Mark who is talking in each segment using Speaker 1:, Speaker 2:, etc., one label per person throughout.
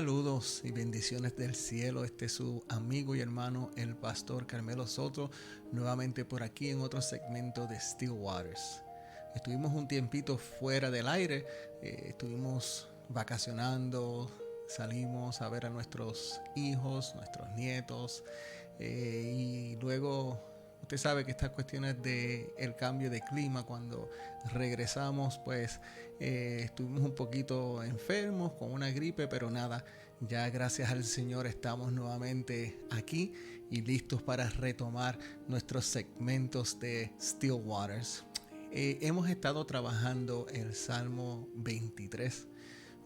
Speaker 1: Saludos y bendiciones del cielo. Este es su amigo y hermano, el pastor Carmelo Soto, nuevamente por aquí en otro segmento de Still Waters. Estuvimos un tiempito fuera del aire, estuvimos vacacionando, salimos a ver a nuestros hijos, nuestros nietos, y luego usted sabe que estas cuestiones del cambio de clima, cuando regresamos, pues estuvimos un poquito enfermos con una gripe, pero nada, ya gracias al Señor estamos nuevamente aquí y listos para retomar nuestros segmentos de Still Waters. Hemos estado trabajando el Salmo 23,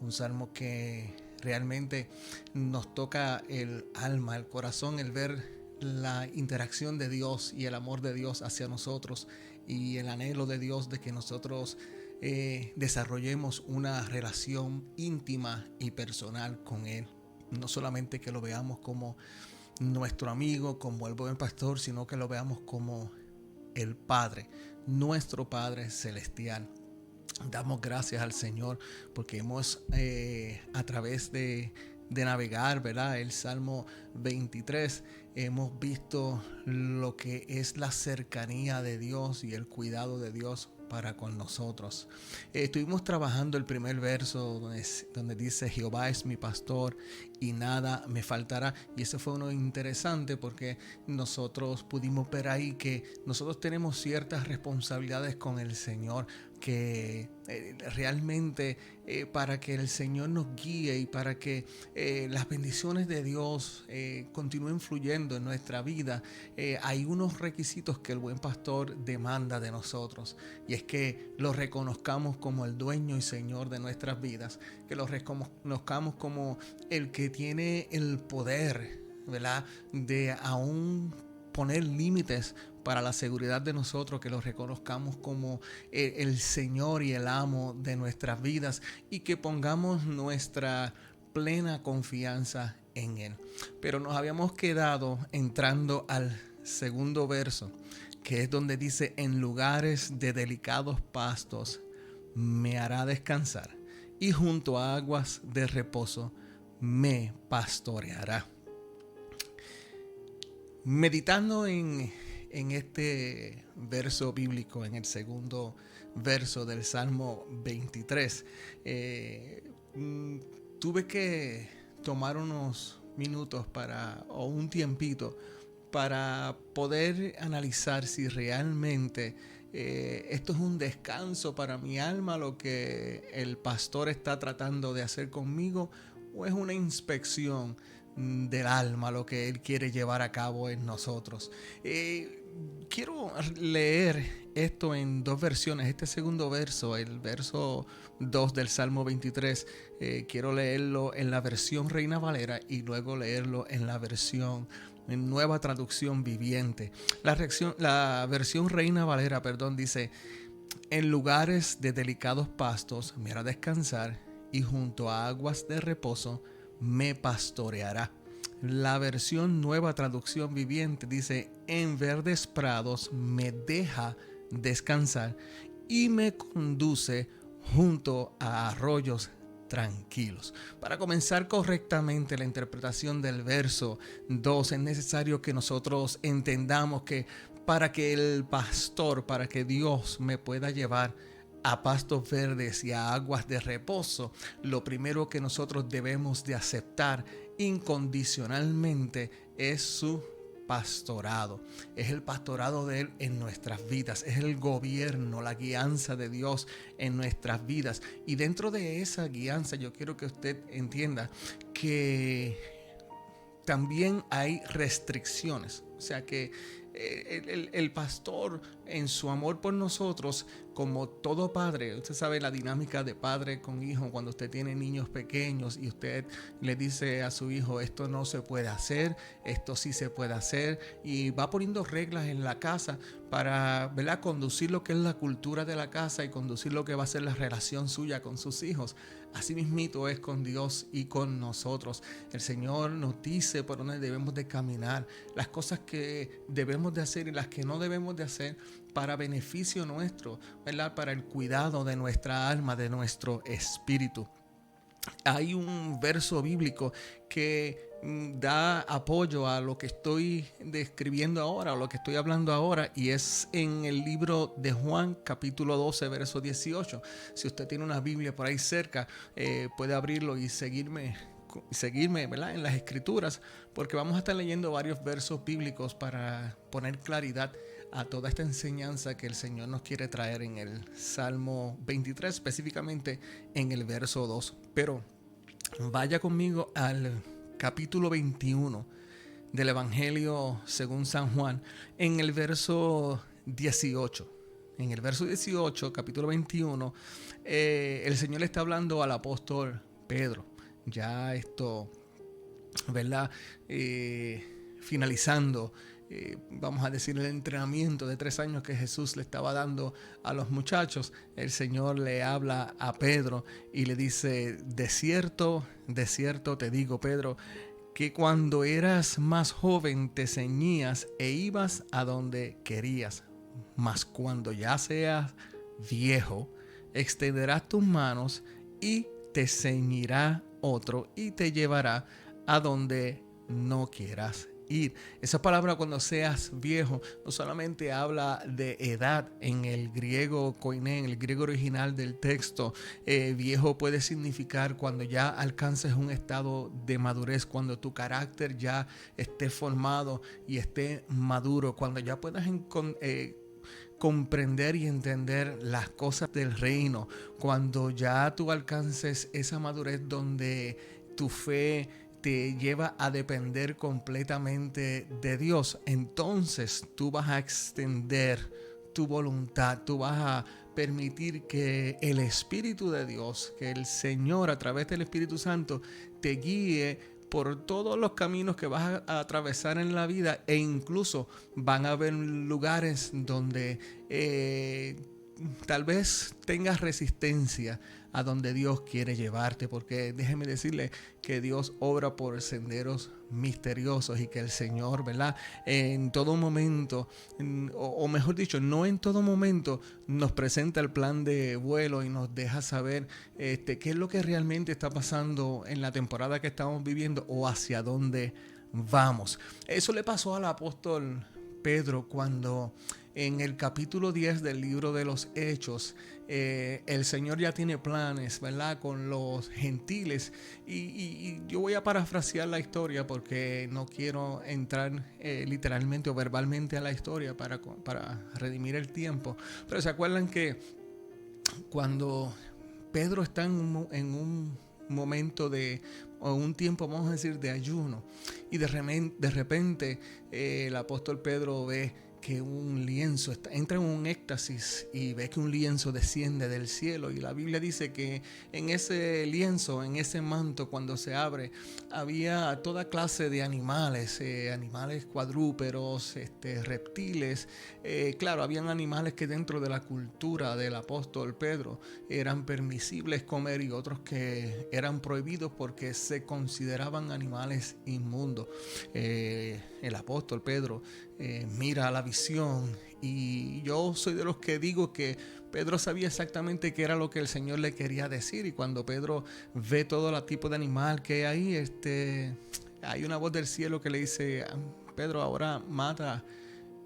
Speaker 1: un salmo que realmente nos toca el alma, el corazón, el ver la interacción de Dios y el amor de Dios hacia nosotros y el anhelo de Dios de que nosotros desarrollemos una relación íntima y personal con Él. No solamente que lo veamos como nuestro amigo, como el buen pastor, sino que lo veamos como el Padre, nuestro Padre celestial. Damos gracias al Señor porque hemos a través de navegar, ¿verdad? El Salmo 23, hemos visto lo que es la cercanía de Dios y el cuidado de Dios para con nosotros. Estuvimos trabajando el primer verso donde dice: Jehová es mi pastor y nada me faltará. Y eso fue uno interesante porque nosotros pudimos ver ahí que nosotros tenemos ciertas responsabilidades con el Señor, que realmente para que el Señor nos guíe y para que las bendiciones de Dios continúen fluyendo en nuestra vida, hay unos requisitos que el buen pastor demanda de nosotros, y es que lo reconozcamos como el dueño y señor de nuestras vidas, que lo reconozcamos como el que tiene el poder, ¿verdad?, de aún poner límites para la seguridad de nosotros, que lo reconozcamos como el Señor y el amo de nuestras vidas y que pongamos nuestra plena confianza en Él. Pero nos habíamos quedado entrando al segundo verso, que es donde dice: en lugares de delicados pastos me hará descansar y junto a aguas de reposo me pastoreará. Meditando en este verso bíblico, en el segundo verso del Salmo 23, tuve que tomar unos minutos o un tiempito para poder analizar si realmente esto es un descanso para mi alma, lo que el pastor está tratando de hacer conmigo, o es una inspección del alma lo que Él quiere llevar a cabo en nosotros. Quiero leer esto en dos versiones. Este segundo verso, el verso 2 del Salmo 23, quiero leerlo en la versión Reina Valera y luego leerlo en la versión en Nueva Traducción Viviente. La versión Reina Valera, dice: en lugares de delicados pastos me hará descansar y junto a aguas de reposo me pastoreará. La versión Nueva Traducción Viviente dice: en verdes prados me deja descansar y me conduce junto a arroyos tranquilos. Para comenzar correctamente la interpretación del verso 2, es necesario que nosotros entendamos que para que el pastor, para que Dios me pueda llevar a pastos verdes y a aguas de reposo, lo primero que nosotros debemos de aceptar incondicionalmente es su pastorado. Es el pastorado de Él en nuestras vidas, es el gobierno, la guianza de Dios en nuestras vidas. Y dentro de esa guianza yo quiero que usted entienda que también hay restricciones. O sea que el pastor, en su amor por nosotros, como todo padre, usted sabe la dinámica de padre con hijo, cuando usted tiene niños pequeños y usted le dice a su hijo: esto no se puede hacer, esto sí se puede hacer, y va poniendo reglas en la casa para, ¿verdad?, conducir lo que es la cultura de la casa y conducir lo que va a ser la relación suya con sus hijos. Así mismito es con Dios y con nosotros. El Señor nos dice por dónde debemos de caminar, las cosas que debemos de hacer y las que no debemos de hacer para beneficio nuestro, ¿verdad?, para el cuidado de nuestra alma, de nuestro espíritu. hay un verso bíblico que da apoyo a lo que estoy describiendo ahora, o lo que estoy hablando ahora, y es en el libro de Juan, capítulo 12, verso 18. Si usted tiene una Biblia por ahí cerca, puede abrirlo y seguirme, ¿verdad?, en las escrituras, porque vamos a estar leyendo varios versos bíblicos para poner claridad a toda esta enseñanza que el Señor nos quiere traer en el Salmo 23, específicamente en el verso 2. Pero vaya conmigo al capítulo 21 del Evangelio según San Juan, en el verso 18. En el verso 18, capítulo 21, el Señor le está hablando al apóstol Pedro. Ya esto, ¿verdad? Finalizando, vamos a decir, el entrenamiento de 3 años que Jesús le estaba dando a los muchachos. El Señor le habla a Pedro y le dice: de cierto te digo, Pedro, que cuando eras más joven te ceñías e ibas a donde querías, mas cuando ya seas viejo, extenderás tus manos y te ceñirá otro y te llevará a donde no quieras ir. Esa palabra, cuando seas viejo, no solamente habla de edad. En el griego koiné, en el griego original del texto, viejo puede significar cuando ya alcances un estado de madurez, cuando tu carácter ya esté formado y esté maduro, cuando ya puedas comprender y entender las cosas del reino, cuando ya tú alcances esa madurez donde tu fe te lleva a depender completamente de Dios, entonces tú vas a extender tu voluntad, tú vas a permitir que el Espíritu de Dios, que el Señor a través del Espíritu Santo te guíe por todos los caminos que vas a atravesar en la vida, e incluso van a haber lugares donde tal vez tengas resistencia a donde Dios quiere llevarte, porque déjeme decirle que Dios obra por senderos misteriosos y que el Señor, ¿verdad?, en todo momento, o mejor dicho, no en todo momento, nos presenta el plan de vuelo y nos deja saber qué es lo que realmente está pasando en la temporada que estamos viviendo o hacia dónde vamos. Eso le pasó al apóstol Pedro cuando en el capítulo 10 del libro de los Hechos, el Señor ya tiene planes, ¿verdad?, con los gentiles. Y yo voy a parafrasear la historia porque no quiero entrar literalmente o verbalmente a la historia para redimir el tiempo. Pero se acuerdan que cuando Pedro está en un momento o un tiempo, vamos a decir, de ayuno, y de repente el apóstol Pedro ve que un lienzo entra en un éxtasis y ve que un lienzo desciende del cielo, y la Biblia dice que en ese lienzo, en ese manto, cuando se abre, había toda clase de animales, animales cuadrúpedos, reptiles. Claro, habían animales que dentro de la cultura del apóstol Pedro eran permisibles comer y otros que eran prohibidos porque se consideraban animales inmundos. El apóstol Pedro mira la visión, y yo soy de los que digo que Pedro sabía exactamente qué era lo que el Señor le quería decir, y cuando Pedro ve todo el tipo de animal que hay ahí, hay una voz del cielo que le dice: Pedro, ahora mata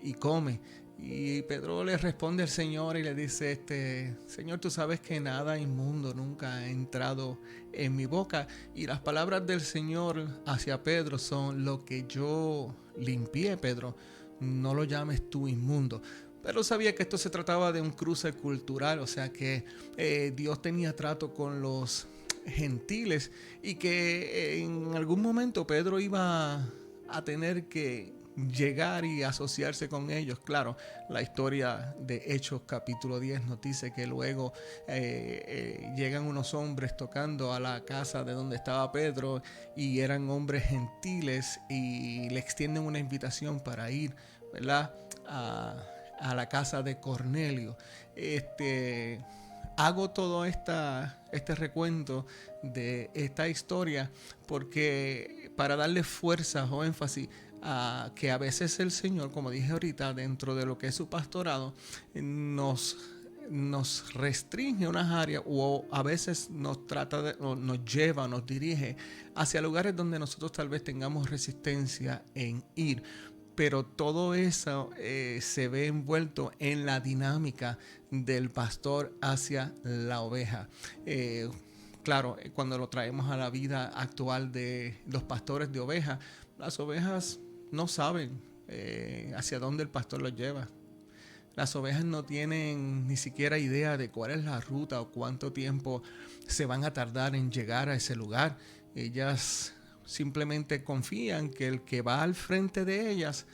Speaker 1: y come. Y Pedro le responde al Señor y le dice: Señor, tú sabes que nada inmundo nunca ha entrado en mi boca. Y las palabras del Señor hacia Pedro son: lo que yo limpié, Pedro, no lo llames tú inmundo. Pero sabía que esto se trataba de un cruce cultural, o sea que Dios tenía trato con los gentiles, y que en algún momento Pedro iba a tener que llegar y asociarse con ellos. Claro, la historia de Hechos capítulo 10 nos dice que luego llegan unos hombres tocando a la casa de donde estaba Pedro, y eran hombres gentiles, y le extienden una invitación para ir, ¿verdad?, a la casa de Cornelio. Hago todo este recuento de esta historia porque para darle fuerza o énfasis a que a veces el Señor, como dije ahorita, dentro de lo que es su pastorado, nos nos restringe unas áreas o a veces nos lleva, nos dirige hacia lugares donde nosotros tal vez tengamos resistencia en ir. Pero todo eso se ve envuelto en la dinámica del pastor hacia la oveja. Claro, cuando lo traemos a la vida actual de los pastores de ovejas, las ovejas no saben hacia dónde el pastor los lleva. Las ovejas no tienen ni siquiera idea de cuál es la ruta o cuánto tiempo se van a tardar en llegar a ese lugar. Ellas simplemente confían que el que va al frente de ellas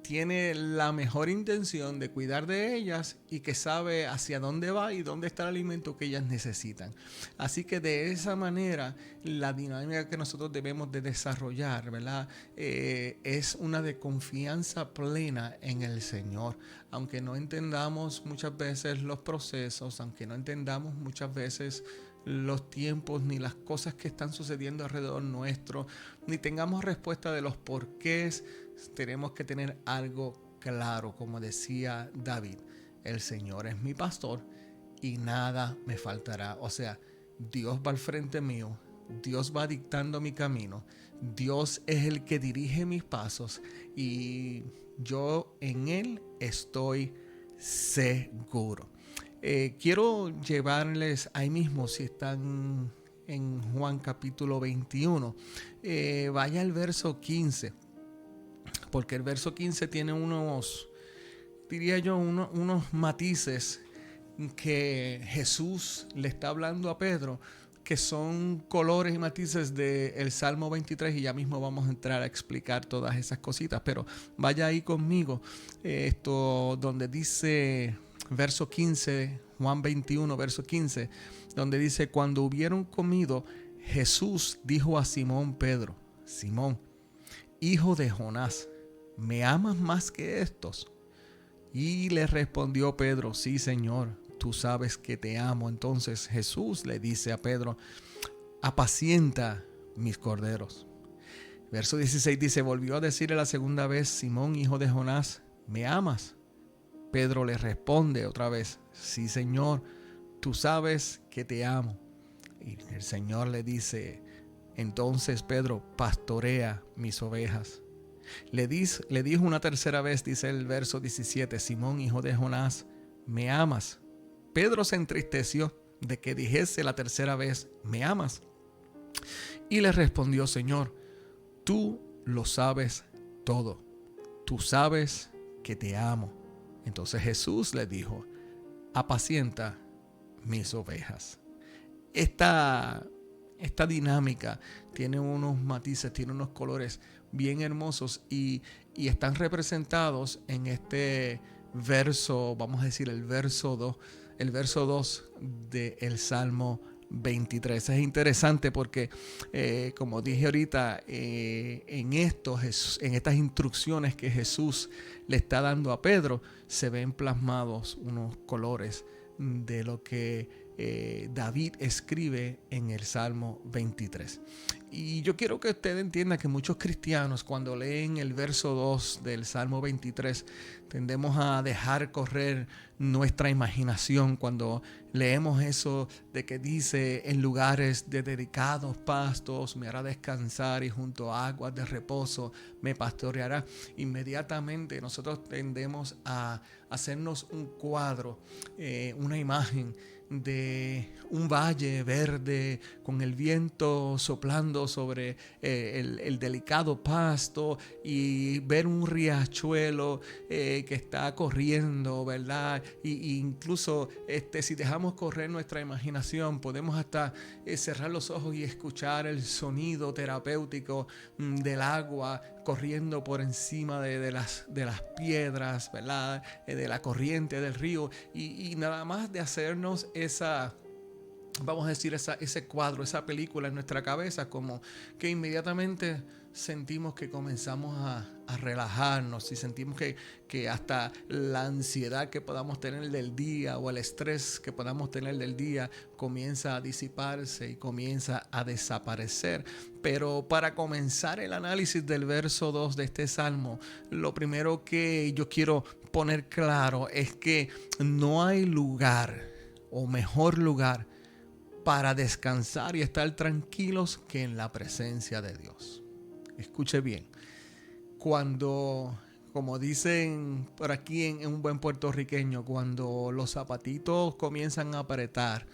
Speaker 1: tiene la mejor intención de cuidar de ellas y que sabe hacia dónde va y dónde está el alimento que ellas necesitan. Así que de esa manera la dinámica que nosotros debemos de desarrollar, ¿verdad? Es una de confianza plena en el Señor. Aunque no entendamos muchas veces los procesos, aunque no entendamos muchas veces los tiempos ni las cosas que están sucediendo alrededor nuestro, ni tengamos respuesta de los porqués, tenemos que tener algo claro, como decía David: el Señor es mi pastor y nada me faltará. O sea, Dios va al frente mío, Dios va dictando mi camino, Dios es el que dirige mis pasos y yo en Él estoy seguro. Quiero llevarles ahí mismo, si están en Juan capítulo 21, vaya al verso 15, porque el verso 15 tiene unos matices que Jesús le está hablando a Pedro, que son colores y matices del Salmo 23, y ya mismo vamos a entrar a explicar todas esas cositas, pero vaya ahí conmigo, donde dice verso 15, Juan 21, verso 15, donde dice: cuando hubieron comido, Jesús dijo a Simón Pedro: Simón, hijo de Jonás, ¿me amas más que estos? Y le respondió Pedro: sí, Señor, tú sabes que te amo. Entonces Jesús le dice a Pedro: apacienta mis corderos. Verso 16 dice: volvió a decirle la segunda vez: Simón, hijo de Jonás, ¿me amas? Pedro le responde otra vez: sí, Señor, tú sabes que te amo. Y el Señor le dice: entonces, Pedro, pastorea mis ovejas. Le dijo una tercera vez, dice el verso 17: Simón, hijo de Jonás, ¿me amas? Pedro se entristeció de que dijese la tercera vez: ¿me amas? Y le respondió: Señor, tú lo sabes todo. Tú sabes que te amo. Entonces Jesús le dijo: apacienta mis ovejas. Esta dinámica tiene unos matices, tiene unos colores bien hermosos y están representados en este verso, vamos a decir el verso 2 del Salmo 23. Es interesante porque, como dije ahorita, en estas instrucciones que Jesús le está dando a Pedro, se ven plasmados unos colores de lo que David escribe en el Salmo 23. Y yo quiero que usted entienda que muchos cristianos, cuando leen el verso 2 del Salmo 23, tendemos a dejar correr nuestra imaginación cuando leemos eso de que dice: en lugares de dedicados pastos me hará descansar y junto a aguas de reposo me pastoreará. Inmediatamente nosotros tendemos a hacernos un cuadro, una imagen de un valle verde con el viento soplando sobre el delicado pasto y ver un riachuelo que está corriendo, ¿verdad? Y incluso si dejamos correr nuestra imaginación, podemos hasta cerrar los ojos y escuchar el sonido terapéutico del agua corriendo por encima de las piedras, ¿verdad? De la corriente del río, y nada más de hacernos vamos a decir, ese cuadro, esa película en nuestra cabeza, como que inmediatamente sentimos que comenzamos a relajarnos y sentimos que hasta la ansiedad que podamos tener del día o el estrés que podamos tener del día comienza a disiparse y comienza a desaparecer. Pero para comenzar el análisis del verso 2 de este salmo, lo primero que yo quiero poner claro es que no hay lugar o mejor lugar para descansar y estar tranquilos que en la presencia de Dios. Escuche bien, cuando, como dicen por aquí en un buen puertorriqueño, cuando los zapatitos comienzan a apretar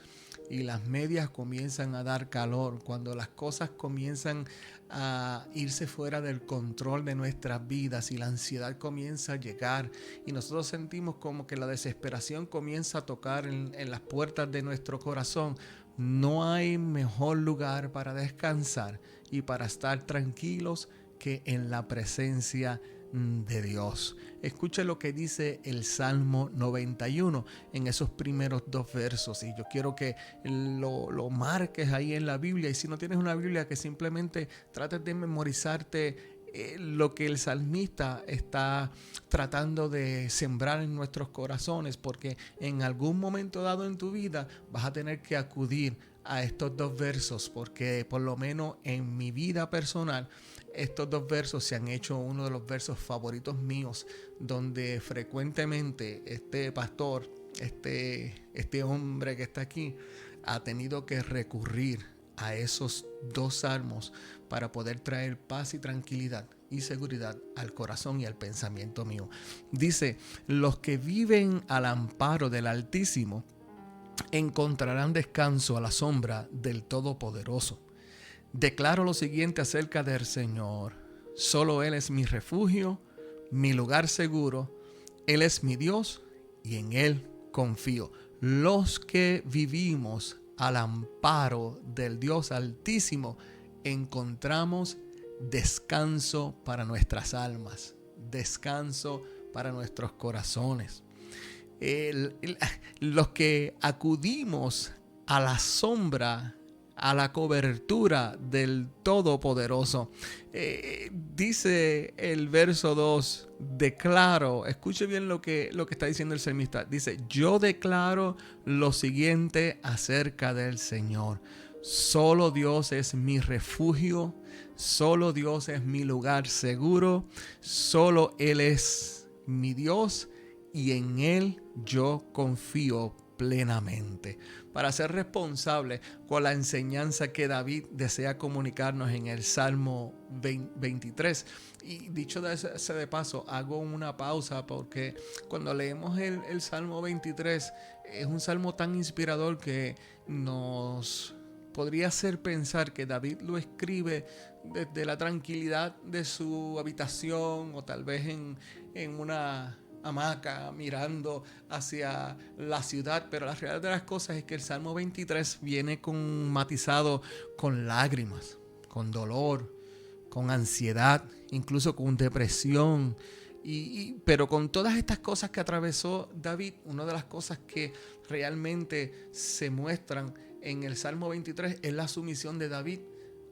Speaker 1: y las medias comienzan a dar calor, cuando las cosas comienzan a irse fuera del control de nuestras vidas y la ansiedad comienza a llegar y nosotros sentimos como que la desesperación comienza a tocar en las puertas de nuestro corazón, no hay mejor lugar para descansar y para estar tranquilos que en la presencia de Dios. Escuche lo que dice el Salmo 91 en esos primeros 2 versos y yo quiero que lo marques ahí en la Biblia, y si no tienes una Biblia, que simplemente trates de memorizarte lo que el salmista está tratando de sembrar en nuestros corazones, porque en algún momento dado en tu vida vas a tener que acudir a estos 2 versos, porque por lo menos en mi vida personal estos 2 versos se han hecho uno de los versos favoritos míos, donde frecuentemente este pastor, este hombre que está aquí, ha tenido que recurrir a esos 2 salmos para poder traer paz y tranquilidad y seguridad al corazón y al pensamiento mío. Dice: los que viven al amparo del Altísimo encontrarán descanso a la sombra del Todopoderoso. Declaro lo siguiente acerca del Señor: solo Él es mi refugio, mi lugar seguro. Él es mi Dios y en Él confío. Los que vivimos al amparo del Dios Altísimo encontramos descanso para nuestras almas, descanso para nuestros corazones. Los que acudimos a la sombra, a la cobertura del Todopoderoso. Dice el verso 2, declaro, escuche bien lo que está diciendo el salmista. Dice: yo declaro lo siguiente acerca del Señor: solo Dios es mi refugio, solo Dios es mi lugar seguro, solo Él es mi Dios y en Él yo confío plenamente. Para ser responsable con la enseñanza que David desea comunicarnos en el Salmo 23. Y dicho de paso, hago una pausa porque cuando leemos el Salmo 23 es un salmo tan inspirador que nos podría hacer pensar que David lo escribe desde la tranquilidad de su habitación o tal vez en una hamaca mirando hacia la ciudad, pero la realidad de las cosas es que el Salmo 23 viene matizado con lágrimas, con dolor, con ansiedad, incluso con depresión, pero con todas estas cosas que atravesó David, una de las cosas que realmente se muestran en el Salmo 23 es la sumisión de David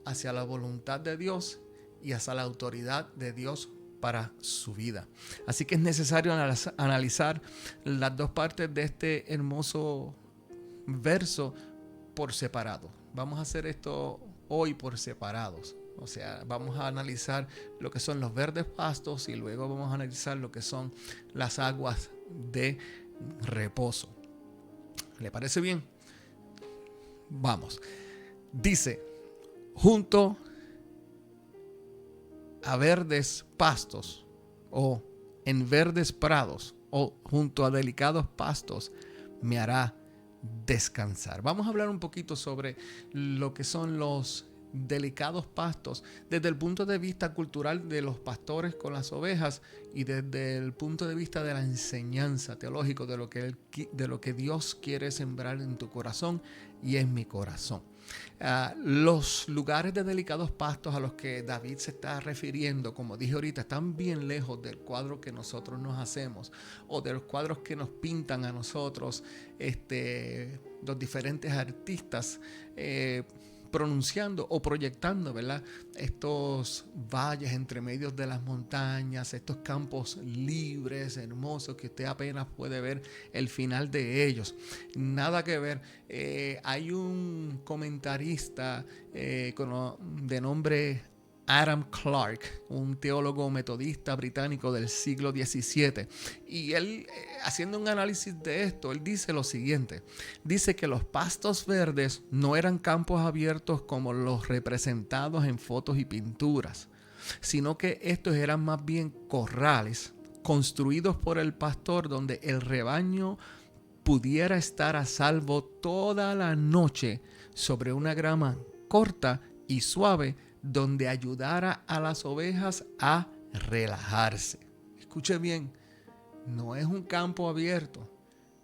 Speaker 1: hacia la voluntad de Dios y hacia la autoridad de Dios para su vida. Así que es necesario analizar las 2 partes de este hermoso verso por separado. Vamos a hacer esto hoy por separados. O sea, vamos a analizar lo que son los verdes pastos y luego vamos a analizar lo que son las aguas de reposo. ¿Le parece bien? Vamos. Dice: junto a verdes pastos, o en verdes prados, o junto a delicados pastos me hará descansar. Vamos a hablar un poquito sobre lo que son los delicados pastos desde el punto de vista cultural de los pastores con las ovejas y desde el punto de vista de la enseñanza teológica de lo que Dios quiere sembrar en tu corazón y en mi corazón. Los lugares de delicados pastos a los que David se está refiriendo, como dije ahorita, están bien lejos del cuadro que nosotros nos hacemos o de los cuadros que nos pintan a nosotros los diferentes artistas pronunciando o proyectando, ¿verdad? Estos valles entre medios de las montañas, estos campos libres, hermosos, que usted apenas puede ver el final de ellos. Nada que ver. Hay un comentarista de nombre Adam Clarke, un teólogo metodista británico del siglo XVII. Y él, haciendo un análisis de esto, él dice lo siguiente. Dice que los pastos verdes no eran campos abiertos como los representados en fotos y pinturas, sino que estos eran más bien corrales construidos por el pastor donde el rebaño pudiera estar a salvo toda la noche sobre una grama corta y suave donde ayudara a las ovejas a relajarse. Escuche bien, no es un campo abierto,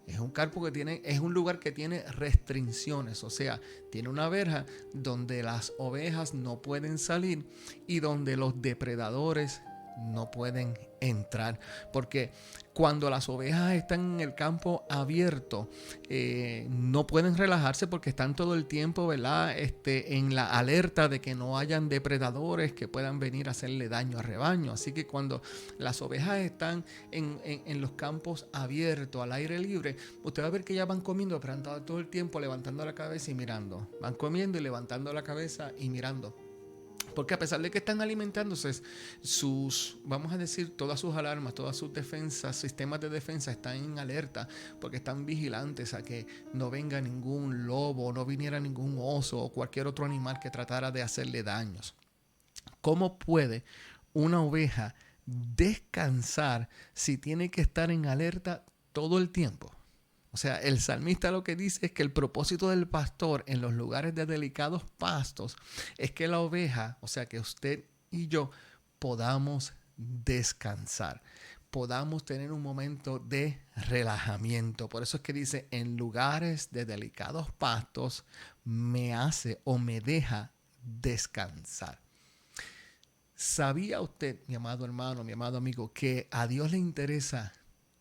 Speaker 1: es un lugar que tiene restricciones, o sea, tiene una verja donde las ovejas no pueden salir y donde los depredadores no pueden entrar, porque cuando las ovejas están en el campo abierto no pueden relajarse porque están todo el tiempo, ¿verdad? En la alerta de que no hayan depredadores que puedan venir a hacerle daño al rebaño. Así que cuando las ovejas están en los campos abiertos, al aire libre, usted va a ver que ellas van comiendo, pero han estado todo el tiempo levantando la cabeza y mirando. Van comiendo y levantando la cabeza y mirando. Porque a pesar de que están alimentándose, vamos a decir, todas sus alarmas, todas sus defensas, sistemas de defensa están en alerta porque están vigilantes a que no venga ningún lobo, no viniera ningún oso o cualquier otro animal que tratara de hacerle daños. ¿Cómo puede una oveja descansar si tiene que estar en alerta todo el tiempo? O sea, el salmista lo que dice es que el propósito del pastor en los lugares de delicados pastos es que la oveja, o sea, que usted y yo podamos descansar, podamos tener un momento de relajamiento. Por eso es que dice, en lugares de delicados pastos me hace o me deja descansar. ¿Sabía usted, mi amado hermano, mi amado amigo, que a Dios le interesa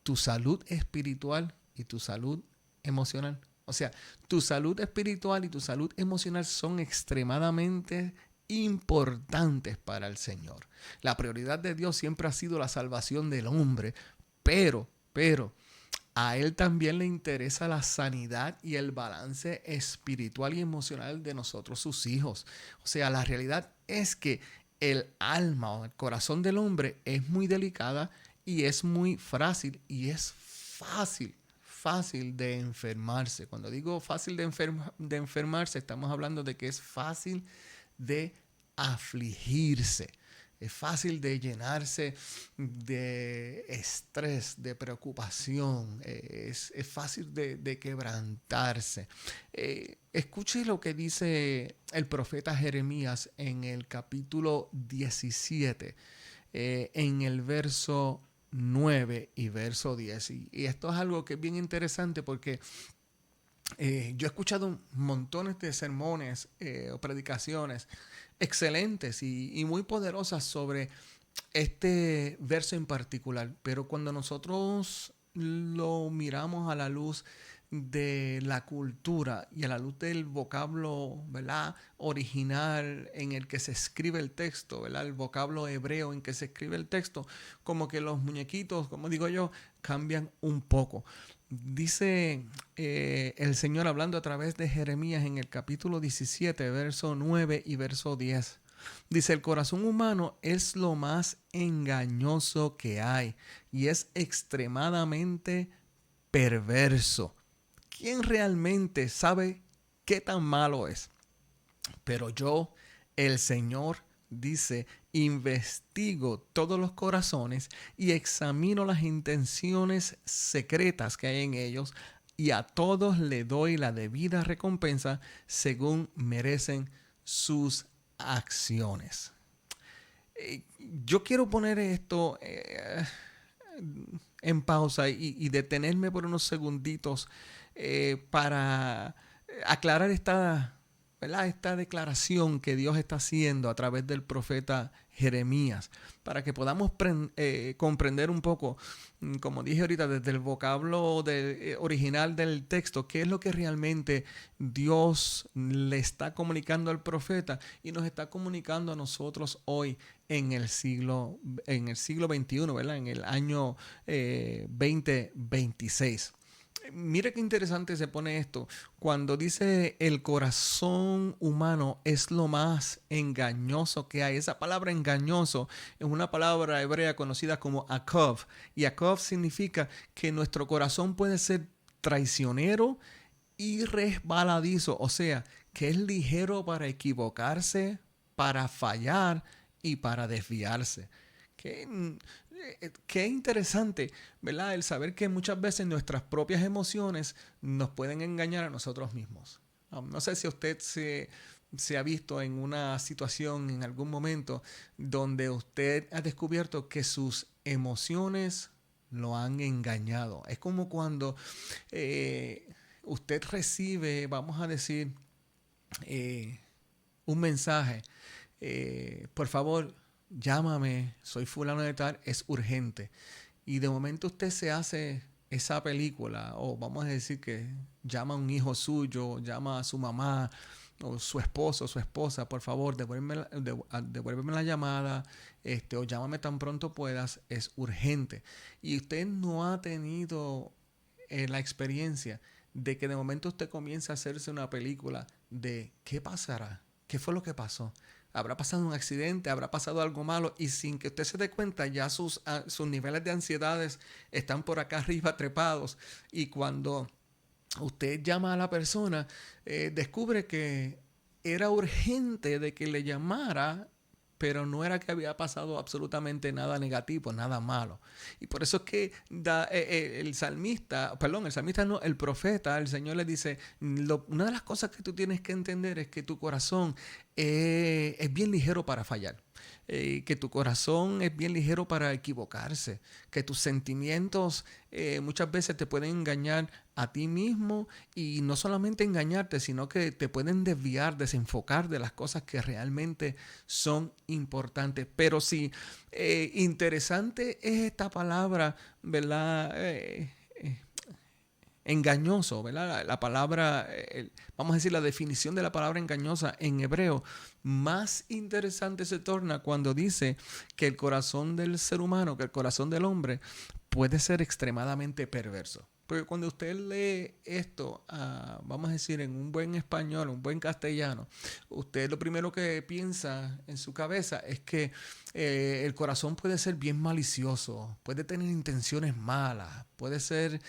Speaker 1: tu salud espiritual y tu salud emocional? O sea, tu salud espiritual y tu salud emocional son extremadamente importantes para el Señor. La prioridad de Dios siempre ha sido la salvación del hombre, pero a Él también le interesa la sanidad y el balance espiritual y emocional de nosotros, sus hijos. O sea, la realidad es que el alma o el corazón del hombre es muy delicada y es muy frágil y es fácil de enfermarse. Cuando digo fácil de enfermarse, estamos hablando de que es fácil de afligirse. Es fácil de llenarse de estrés, de preocupación. Es fácil de quebrantarse. Escuche lo que dice el profeta Jeremías en el capítulo 17, en el verso 9 y verso 10. Y esto es algo que es bien interesante porque yo he escuchado montones de sermones o predicaciones excelentes y muy poderosas sobre este verso en particular, pero cuando nosotros lo miramos a la luz de la cultura y a la luz del vocablo, ¿verdad?, original en el que se escribe el texto, ¿verdad?, el vocablo hebreo en que se escribe el texto, como que los muñequitos, como digo yo, cambian un poco. Dice el Señor hablando a través de Jeremías en el capítulo 17, verso 9 y verso 10. Dice, el corazón humano es lo más engañoso que hay y es extremadamente perverso. ¿Quién realmente sabe qué tan malo es? Pero yo, el Señor, dice, investigo todos los corazones y examino las intenciones secretas que hay en ellos, y a todos le doy la debida recompensa según merecen sus acciones. Yo quiero poner esto en pausa y detenerme por unos segunditos para aclarar esta, ¿verdad?, esta declaración que Dios está haciendo a través del profeta Jeremías, para que podamos comprender un poco, como dije ahorita, desde el vocablo original del texto, qué es lo que realmente Dios le está comunicando al profeta y nos está comunicando a nosotros hoy en el siglo XXI, ¿verdad? En el año 2026. Mire qué interesante se pone esto. Cuando dice el corazón humano es lo más engañoso que hay. Esa palabra engañoso es una palabra hebrea conocida como akov. Y akov significa que nuestro corazón puede ser traicionero y resbaladizo. O sea, que es ligero para equivocarse, para fallar y para desviarse. Qué interesante, ¿verdad? El saber que muchas veces nuestras propias emociones nos pueden engañar a nosotros mismos. No sé si usted se ha visto en una situación en algún momento donde usted ha descubierto que sus emociones lo han engañado. Es como cuando usted recibe, vamos a decir, un mensaje. Por favor, llámame, soy fulano de tal, es urgente. Y de momento usted se hace esa película, o vamos a decir que llama a un hijo suyo, llama a su mamá, o su esposo, o su esposa, por favor, devuélveme la llamada, o llámame tan pronto puedas, es urgente. Y usted no ha tenido la experiencia de que de momento usted comienza a hacerse una película de qué pasará, qué fue lo que pasó. Habrá pasado un accidente, habrá pasado algo malo y sin que usted se dé cuenta ya sus niveles de ansiedades están por acá arriba trepados y cuando usted llama a la persona descubre que era urgente de que le llamara, pero no era que había pasado absolutamente nada negativo, nada malo. Y por eso es que el salmista no, el profeta, el Señor le dice, una de las cosas que tú tienes que entender es que tu corazón es bien ligero para fallar. Que tu corazón es bien ligero para equivocarse, que tus sentimientos muchas veces te pueden engañar a ti mismo y no solamente engañarte, sino que te pueden desviar, desenfocar de las cosas que realmente son importantes. Pero sí, interesante es esta palabra, ¿verdad? Engañoso, ¿verdad? La palabra, vamos a decir, la definición de la palabra engañosa en hebreo, más interesante se torna cuando dice que el corazón del ser humano, que el corazón del hombre puede ser extremadamente perverso. Porque cuando usted lee esto, vamos a decir, en un buen español, un buen castellano, usted lo primero que piensa en su cabeza es que el corazón puede ser bien malicioso, puede tener intenciones malas, puede ser,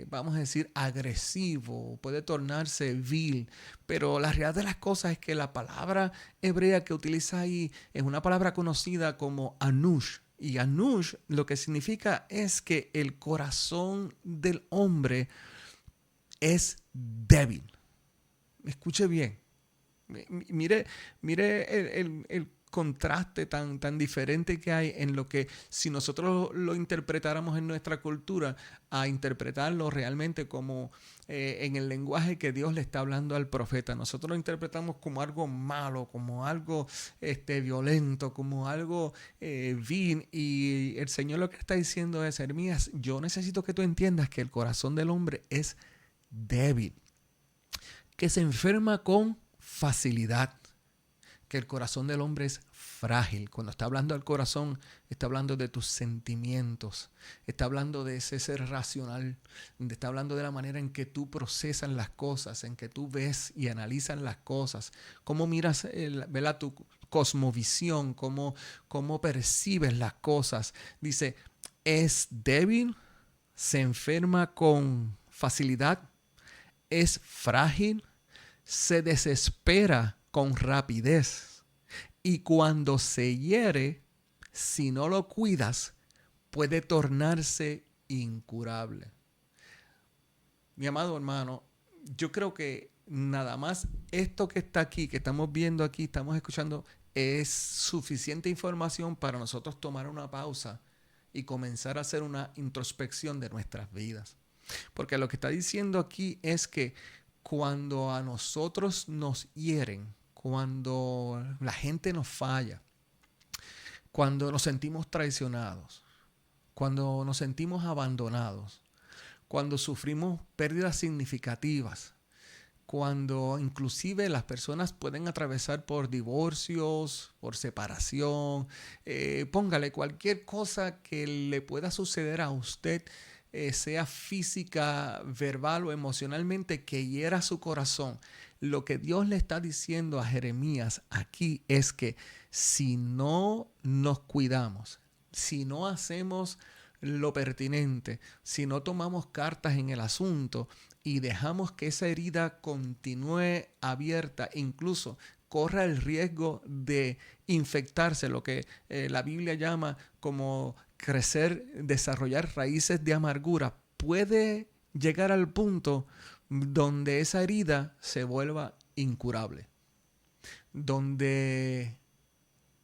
Speaker 1: vamos a decir, agresivo, puede tornarse vil. Pero la realidad de las cosas es que la palabra hebrea que utiliza ahí es una palabra conocida como anush. Y anush lo que significa es que el corazón del hombre es débil. Escuche bien. Mire el contraste tan diferente que hay en lo que si nosotros lo interpretáramos en nuestra cultura a interpretarlo realmente como en el lenguaje que Dios le está hablando al profeta. Nosotros lo interpretamos como algo malo, como algo violento, como algo vil, y el Señor lo que está diciendo es, Jeremías, yo necesito que tú entiendas que el corazón del hombre es débil, que se enferma con facilidad, que el corazón del hombre es frágil. Cuando está hablando del corazón, está hablando de tus sentimientos, está hablando de ese ser racional, está hablando de la manera en que tú procesas las cosas, en que tú ves y analizas las cosas, cómo miras ¿verdad?, tu cosmovisión, cómo percibes las cosas. Dice, es débil, se enferma con facilidad, es frágil, se desespera con rapidez y cuando se hiere, si no lo cuidas, puede tornarse incurable. Mi amado hermano, yo creo que nada más esto que está aquí, que estamos viendo aquí, estamos escuchando, es suficiente información para nosotros tomar una pausa y comenzar a hacer una introspección de nuestras vidas. Porque lo que está diciendo aquí es que cuando a nosotros nos hieren, cuando la gente nos falla, cuando nos sentimos traicionados, cuando nos sentimos abandonados, cuando sufrimos pérdidas significativas, cuando inclusive las personas pueden atravesar por divorcios, por separación, póngale cualquier cosa que le pueda suceder a usted, sea física, verbal o emocionalmente, que hiera su corazón. Lo que Dios le está diciendo a Jeremías aquí es que si no nos cuidamos, si no hacemos lo pertinente, si no tomamos cartas en el asunto y dejamos que esa herida continúe abierta, incluso corra el riesgo de infectarse, lo que la Biblia llama como crecer, desarrollar raíces de amargura, puede llegar al punto donde esa herida se vuelva incurable, donde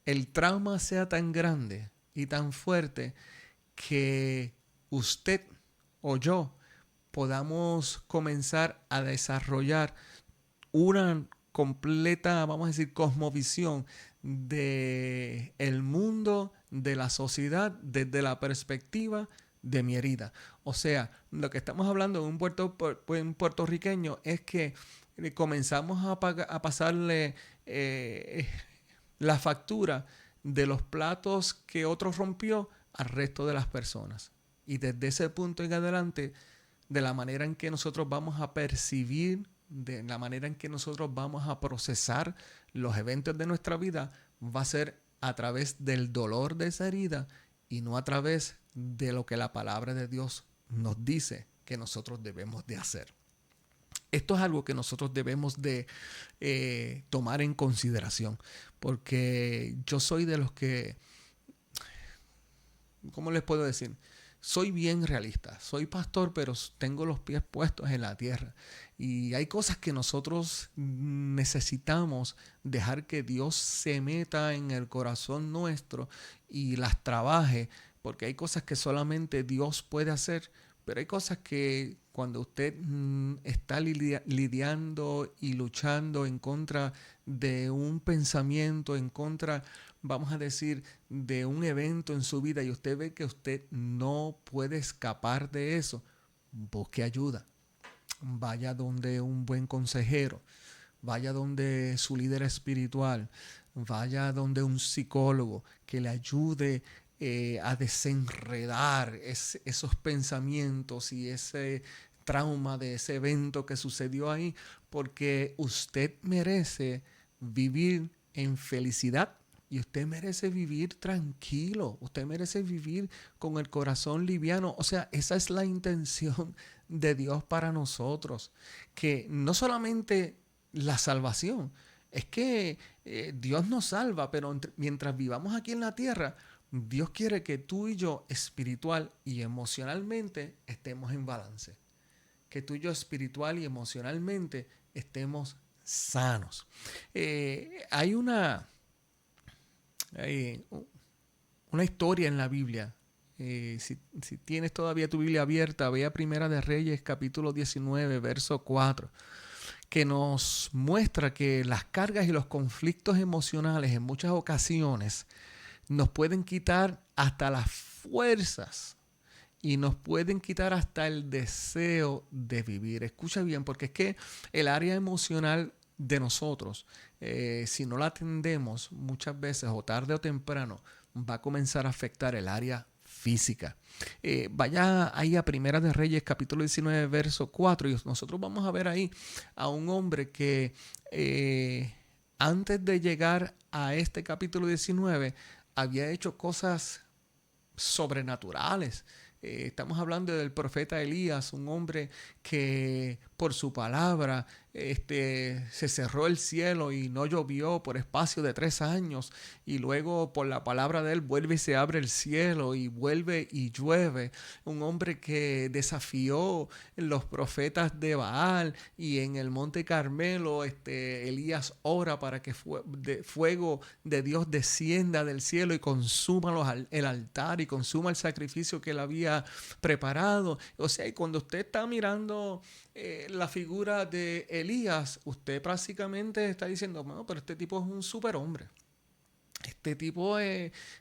Speaker 1: el trauma sea tan grande y tan fuerte que usted o yo podamos comenzar a desarrollar una completa, vamos a decir, cosmovisión de el mundo, de la sociedad, desde la perspectiva de mi herida. O sea, lo que estamos hablando en un puertorriqueño es que comenzamos a pasarle la factura de los platos que otro rompió al resto de las personas. Y desde ese punto en adelante, de la manera en que nosotros vamos a percibir, de la manera en que nosotros vamos a procesar los eventos de nuestra vida, va a ser a través del dolor de esa herida y no a través de lo que la palabra de Dios nos dice que nosotros debemos de hacer. Esto es algo que nosotros debemos de tomar en consideración, porque yo soy de los que, ¿cómo les puedo decir? Soy bien realista, soy pastor, pero tengo los pies puestos en la tierra. Y hay cosas que nosotros necesitamos dejar que Dios se meta en el corazón nuestro y las trabaje, porque hay cosas que solamente Dios puede hacer, pero hay cosas que cuando usted está lidiando y luchando en contra de un pensamiento, en contra, vamos a decir, de un evento en su vida y usted ve que usted no puede escapar de eso, busque ayuda. Vaya donde un buen consejero, vaya donde su líder espiritual, vaya donde un psicólogo que le ayude a desenredar esos pensamientos y ese trauma de ese evento que sucedió ahí, porque usted merece vivir en felicidad y usted merece vivir tranquilo, usted merece vivir con el corazón liviano. O sea, esa es la intención de Dios para nosotros, que no solamente la salvación, es que Dios nos salva, pero mientras vivamos aquí en la tierra, Dios quiere que tú y yo espiritual y emocionalmente estemos en balance, que tú y yo espiritual y emocionalmente estemos sanos. Hay una historia en la Biblia. Si tienes todavía tu Biblia abierta, ve a Primera de Reyes, capítulo 19, verso 4, que nos muestra que las cargas y los conflictos emocionales en muchas ocasiones nos pueden quitar hasta las fuerzas y nos pueden quitar hasta el deseo de vivir. Escucha bien, porque es que el área emocional de nosotros, si no la atendemos muchas veces o tarde o temprano, va a comenzar a afectar el área física. Vaya ahí a Primera de Reyes, capítulo 19, verso 4, y nosotros vamos a ver ahí a un hombre que antes de llegar a este capítulo 19 había hecho cosas sobrenaturales. Estamos hablando del profeta Elías, un hombre que por su palabra se cerró el cielo y no llovió por espacio de 3 años, y luego por la palabra de él vuelve y se abre el cielo y vuelve y llueve. Un hombre que desafió los profetas de Baal, y en el monte Carmelo Elías ora para que fuego de Dios descienda del cielo y consuma el altar y consuma el sacrificio que él había preparado. O sea, y cuando usted está mirando la figura de Elías, usted prácticamente está diciendo, no, pero este tipo es un superhombre. Este tipo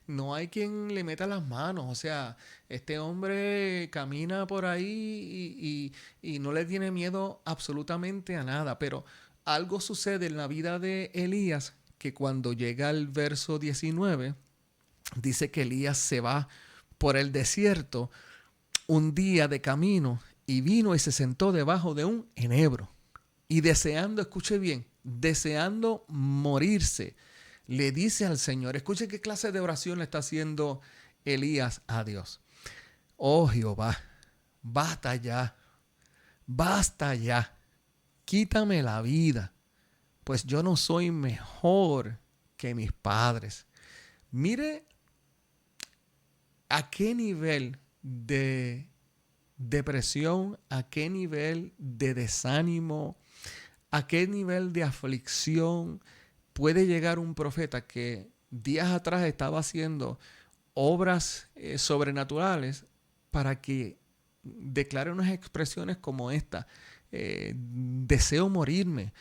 Speaker 1: no hay quien le meta las manos. O sea, este hombre camina por ahí y no le tiene miedo absolutamente a nada. Pero algo sucede en la vida de Elías, que cuando llega al verso 19, dice que Elías se va por el desierto un día de camino, y vino y se sentó debajo de un enebro. Y deseando, escuche bien, deseando morirse, le dice al Señor, escuche qué clase de oración le está haciendo Elías a Dios. Oh Jehová, basta ya, quítame la vida, pues yo no soy mejor que mis padres. Mire a qué nivel de depresión, a qué nivel de desánimo, a qué nivel de aflicción puede llegar un profeta que días atrás estaba haciendo obras sobrenaturales para que declare unas expresiones como esta. Deseo morirme,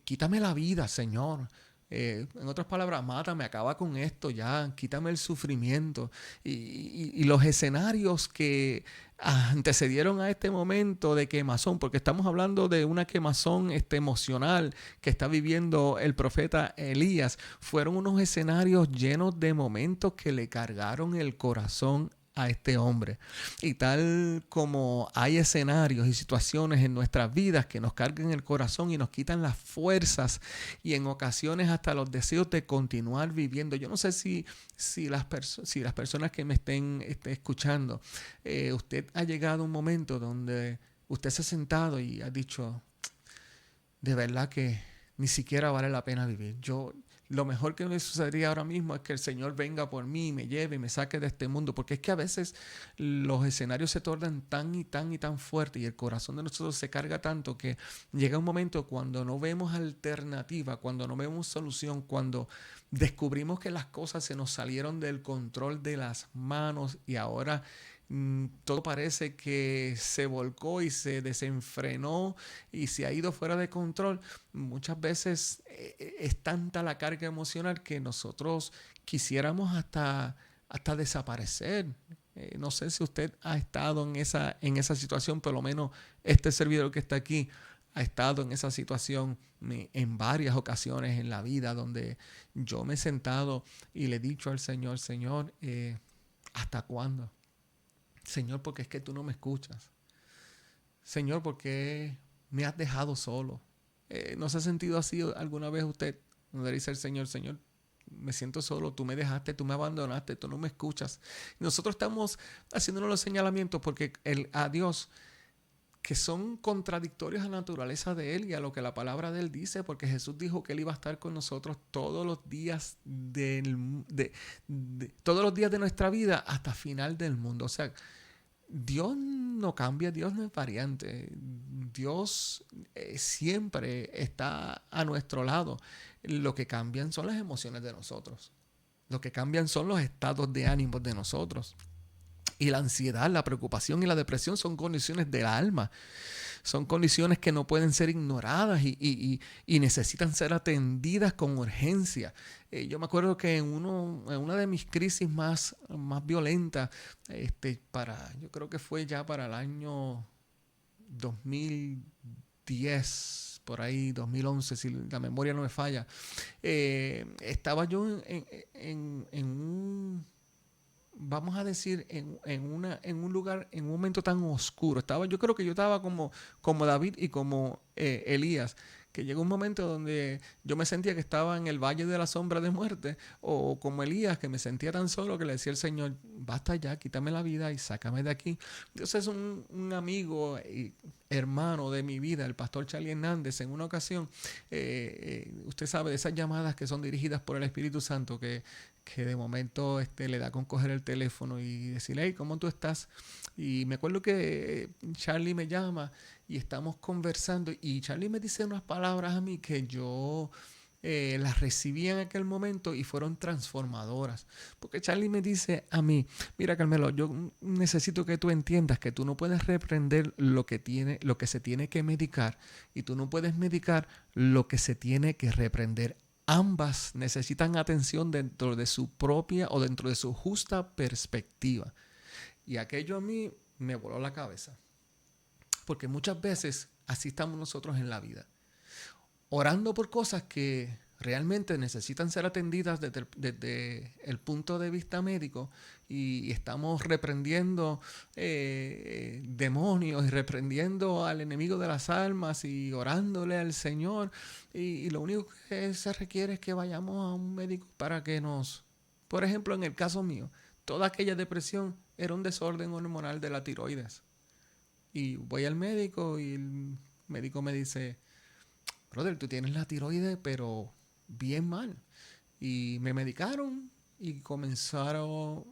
Speaker 1: quítame la vida, Señor. En otras palabras, mátame, acaba con esto ya, quítame el sufrimiento. Y los escenarios que antecedieron a este momento de quemazón, porque estamos hablando de una quemazón emocional que está viviendo el profeta Elías, fueron unos escenarios llenos de momentos que le cargaron el corazón a este hombre. Y tal como hay escenarios y situaciones en nuestras vidas que nos cargan el corazón y nos quitan las fuerzas y en ocasiones hasta los deseos de continuar viviendo. Yo no sé si las personas que me estén escuchando, usted ha llegado a un momento donde usted se ha sentado y ha dicho, de verdad que ni siquiera vale la pena vivir. Lo mejor que me sucedería ahora mismo es que el Señor venga por mí y me lleve y me saque de este mundo, porque es que a veces los escenarios se tornan tan y tan y tan fuertes y el corazón de nosotros se carga tanto que llega un momento cuando no vemos alternativa, cuando no vemos solución, cuando descubrimos que las cosas se nos salieron del control de las manos y ahora todo parece que se volcó y se desenfrenó y se ha ido fuera de control. Muchas veces es tanta la carga emocional que nosotros quisiéramos hasta desaparecer. No sé si usted ha estado en esa situación, por lo menos este servidor que está aquí ha estado en esa situación en varias ocasiones en la vida, donde yo me he sentado y le he dicho al Señor, Señor, ¿hasta cuándo? Señor, porque es que tú no me escuchas. Señor, ¿por qué me has dejado solo? ¿No se ha sentido así alguna vez usted? Donde dice el Señor, Señor, me siento solo, tú me dejaste, tú me abandonaste, tú no me escuchas. Y nosotros estamos haciéndonos los señalamientos porque a Dios, que son contradictorios a la naturaleza de Él y a lo que la palabra de Él dice, porque Jesús dijo que Él iba a estar con nosotros todos los días todos los días de nuestra vida hasta final del mundo. O sea, Dios no cambia, Dios no es variante. Dios siempre está a nuestro lado. Lo que cambian son las emociones de nosotros. Lo que cambian son los estados de ánimo de nosotros. Y la ansiedad, la preocupación y la depresión son condiciones del alma. Son condiciones que no pueden ser ignoradas y necesitan ser atendidas con urgencia. Yo me acuerdo que en una de mis crisis más violentas, yo creo que fue ya para el año 2010, por ahí 2011, si la memoria no me falla, estaba yo en un, vamos a decir, en un lugar, en un momento tan oscuro. Yo creo que yo estaba como David y como Elías, que llegó un momento donde yo me sentía que estaba en el valle de la sombra de muerte, o como Elías, que me sentía tan solo que le decía al Señor, basta ya, quítame la vida y sácame de aquí. Entonces un amigo y hermano de mi vida, el pastor Charlie Hernández, en una ocasión, usted sabe de esas llamadas que son dirigidas por el Espíritu Santo, que de momento le da con coger el teléfono y decirle, hey, ¿cómo tú estás? Y me acuerdo que Charlie me llama y estamos conversando y Charlie me dice unas palabras a mí que yo las recibí en aquel momento y fueron transformadoras. Porque Charlie me dice a mí, mira Carmelo, yo necesito que tú entiendas que tú no puedes reprender lo que se tiene que medicar y tú no puedes medicar lo que se tiene que reprender. Ambas necesitan atención dentro de su propia o dentro de su justa perspectiva. Y aquello a mí me voló la cabeza. Porque muchas veces así estamos nosotros en la vida. Orando por cosas que realmente necesitan ser atendidas desde el punto de vista médico y estamos reprendiendo demonios y reprendiendo al enemigo de las almas y orándole al Señor y lo único que se requiere es que vayamos a un médico para que nos, por ejemplo, en el caso mío, toda aquella depresión era un desorden hormonal de la tiroides y voy al médico y el médico me dice, brother, tú tienes la tiroides, pero bien mal. Y me medicaron y comenzaron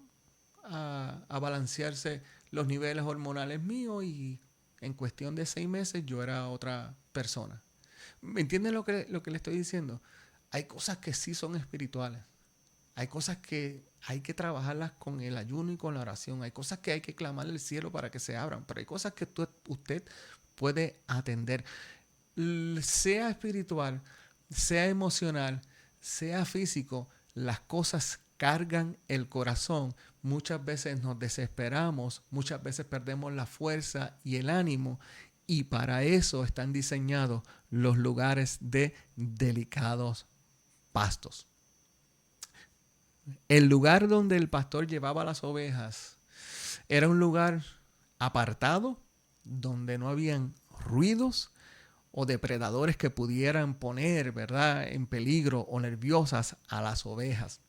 Speaker 1: a balancearse los niveles hormonales míos y en cuestión de 6 meses yo era otra persona. ¿Me entienden lo que le estoy diciendo? Hay cosas que sí son espirituales. Hay cosas que hay que trabajarlas con el ayuno y con la oración. Hay cosas que hay que clamar al cielo para que se abran. Pero hay cosas que usted puede atender. Sea espiritual, sea emocional, sea físico, las cosas cargan el corazón. Muchas veces nos desesperamos, muchas veces perdemos la fuerza y el ánimo. Y para eso están diseñados los lugares de delicados pastos. El lugar donde el pastor llevaba las ovejas era un lugar apartado, donde no habían ruidos o depredadores que pudieran poner, ¿verdad?, en peligro o nerviosas a las ovejas.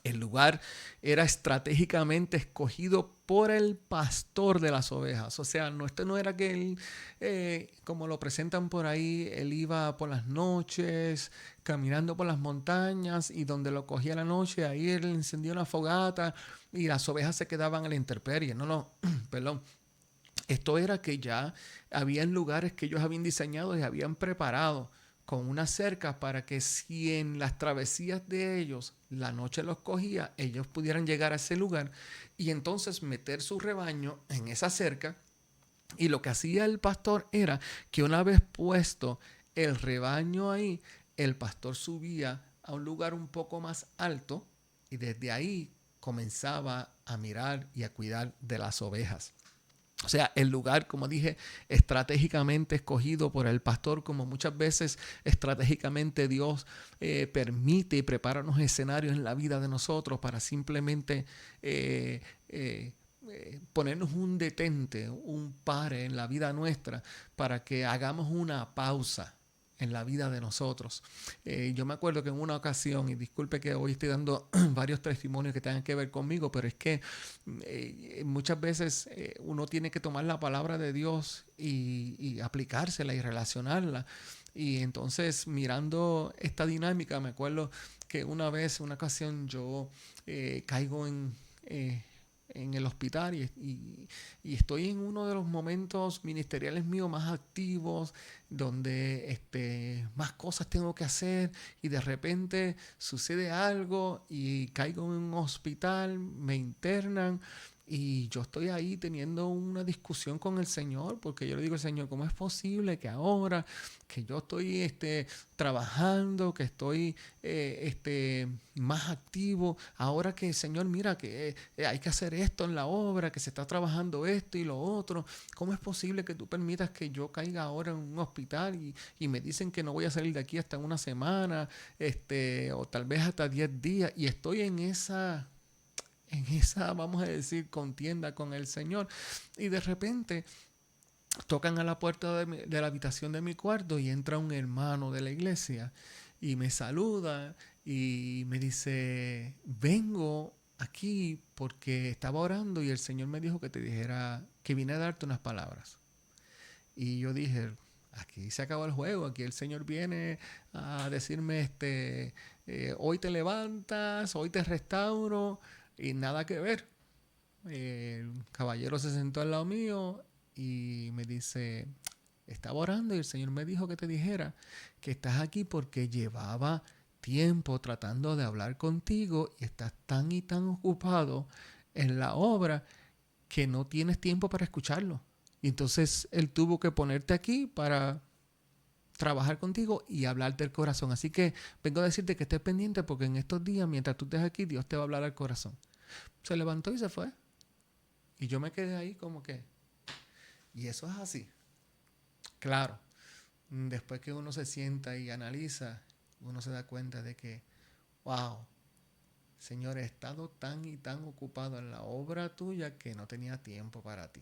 Speaker 1: El lugar era estratégicamente escogido por el pastor de las ovejas. O sea, esto no era que él, como lo presentan por ahí, él iba por las noches, caminando por las montañas y donde lo cogía la noche, ahí él encendía una fogata y las ovejas se quedaban a la intemperie. No, perdón. Esto era que ya habían lugares que ellos habían diseñado y habían preparado con unas cercas para que si en las travesías de ellos la noche los cogía, ellos pudieran llegar a ese lugar y entonces meter su rebaño en esa cerca. Y lo que hacía el pastor era que una vez puesto el rebaño ahí, el pastor subía a un lugar un poco más alto y desde ahí comenzaba a mirar y a cuidar de las ovejas. O sea, el lugar, como dije, estratégicamente escogido por el pastor, como muchas veces estratégicamente Dios permite y prepara unos escenarios en la vida de nosotros para simplemente ponernos un detente, un pare en la vida nuestra, para que hagamos una pausa en la vida de nosotros. Yo me acuerdo que en una ocasión, y disculpe que hoy estoy dando varios testimonios que tengan que ver conmigo, pero es que muchas veces uno tiene que tomar la palabra de Dios y aplicársela y relacionarla. Y entonces, mirando esta dinámica, me acuerdo que una ocasión, yo caigo en el hospital y estoy en uno de los momentos ministeriales míos más activos, donde más cosas tengo que hacer y de repente sucede algo y caigo en un hospital, me internan y yo estoy ahí teniendo una discusión con el Señor, porque yo le digo al Señor, ¿cómo es posible que ahora que yo estoy trabajando, que estoy más activo, ahora que Señor, mira que hay que hacer esto en la obra, que se está trabajando esto y lo otro, ¿cómo es posible que tú permitas que yo caiga ahora en un hospital y me dicen que no voy a salir de aquí hasta una semana, o tal vez hasta 10 días, y estoy en esa, vamos a decir, contienda con el Señor, y de repente tocan a la puerta de la habitación de mi cuarto y entra un hermano de la iglesia y me saluda y me dice, vengo aquí porque estaba orando y el Señor me dijo que te dijera que vine a darte unas palabras. Y yo dije, aquí se acabó el juego, aquí el Señor viene a decirme, hoy te levantas, hoy te restauro, y nada que ver. El caballero se sentó al lado mío y me dice, estaba orando y el Señor me dijo que te dijera que estás aquí porque llevaba tiempo tratando de hablar contigo y estás tan y tan ocupado en la obra que no tienes tiempo para escucharlo. Y entonces Él tuvo que ponerte aquí para trabajar contigo y hablarte del corazón. Así que vengo a decirte que estés pendiente porque en estos días, mientras tú estés aquí, Dios te va a hablar al corazón. Se levantó y se fue. Y yo me quedé ahí como que... Y eso es así. Claro, después que uno se sienta y analiza, uno se da cuenta de que, wow, Señor, he estado tan y tan ocupado en la obra tuya que no tenía tiempo para ti.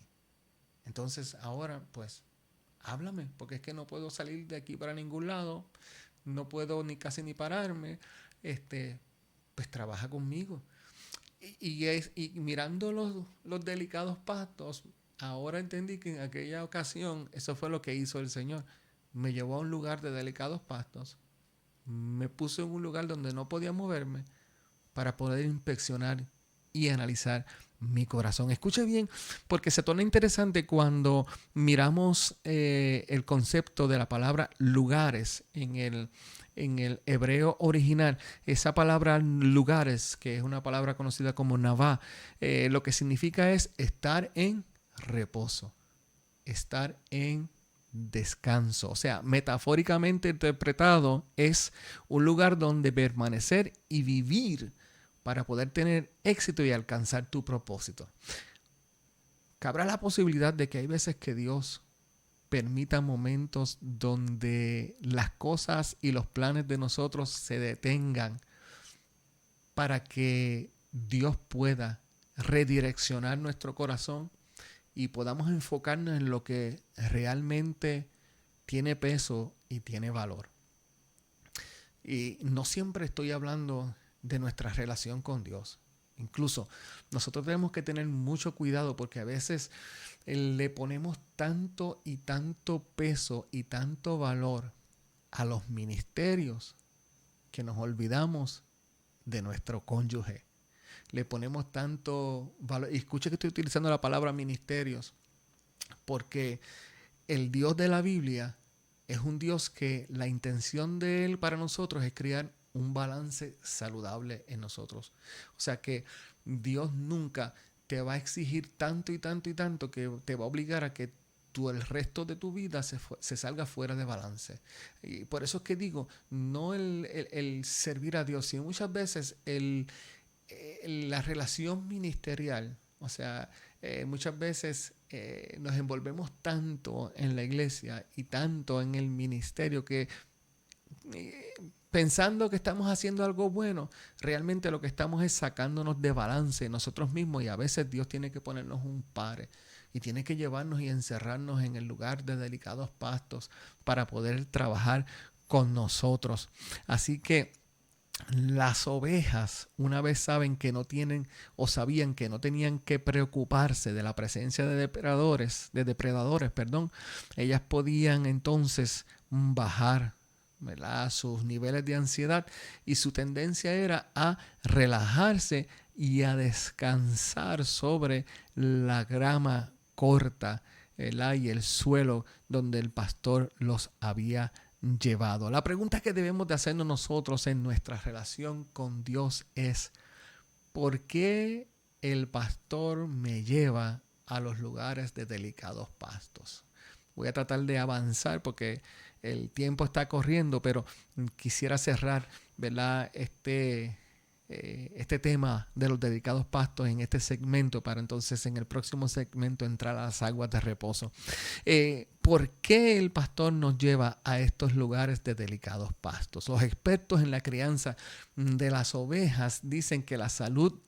Speaker 1: Entonces ahora, pues, háblame, porque es que no puedo salir de aquí para ningún lado, no puedo ni casi ni pararme, pues trabaja conmigo. Y mirando los delicados pastos, ahora entendí que en aquella ocasión eso fue lo que hizo el Señor. Me llevó a un lugar de delicados pastos, me puso en un lugar donde no podía moverme para poder inspeccionar y analizar mi corazón. Escuche bien, porque se torna interesante cuando miramos el concepto de la palabra lugares en el hebreo original. Esa palabra lugares, que es una palabra conocida como navá, lo que significa es estar en reposo, estar en descanso. O sea, metafóricamente interpretado, es un lugar donde permanecer y vivir para poder tener éxito y alcanzar tu propósito. Cabrá la posibilidad de que hay veces que Dios permita momentos donde las cosas y los planes de nosotros se detengan para que Dios pueda redireccionar nuestro corazón y podamos enfocarnos en lo que realmente tiene peso y tiene valor. Y no siempre estoy hablando de nuestra relación con Dios. Incluso nosotros tenemos que tener mucho cuidado porque a veces le ponemos tanto y tanto peso y tanto valor a los ministerios que nos olvidamos de nuestro cónyuge. Le ponemos tanto valor. Y escuche que estoy utilizando la palabra ministerios porque el Dios de la Biblia es un Dios que la intención de Él para nosotros es crear un balance saludable en nosotros. O sea que Dios nunca te va a exigir tanto y tanto y tanto que te va a obligar a que el resto de tu vida se salga fuera de balance. Y por eso es que digo, no el servir a Dios, sino muchas veces la relación ministerial. O sea, muchas veces nos envolvemos tanto en la iglesia y tanto en el ministerio que pensando que estamos haciendo algo bueno, realmente lo que estamos es sacándonos de balance nosotros mismos y a veces Dios tiene que ponernos un pare y tiene que llevarnos y encerrarnos en el lugar de delicados pastos para poder trabajar con nosotros. Así que las ovejas, una vez saben que no tienen o sabían que no tenían que preocuparse de la presencia de depredadores, ellas podían entonces bajar, ¿verdad?, sus niveles de ansiedad y su tendencia era a relajarse y a descansar sobre la grama corta, ¿verdad?, y el suelo donde el pastor los había llevado. La pregunta que debemos de hacernos nosotros en nuestra relación con Dios es: ¿por qué el pastor me lleva a los lugares de delicados pastos? Voy a tratar de avanzar porque el tiempo está corriendo, pero quisiera cerrar, ¿verdad?, este tema de los delicados pastos en este segmento para entonces en el próximo segmento entrar a las aguas de reposo. ¿Por qué el pastor nos lleva a estos lugares de delicados pastos? Los expertos en la crianza de las ovejas dicen que la salud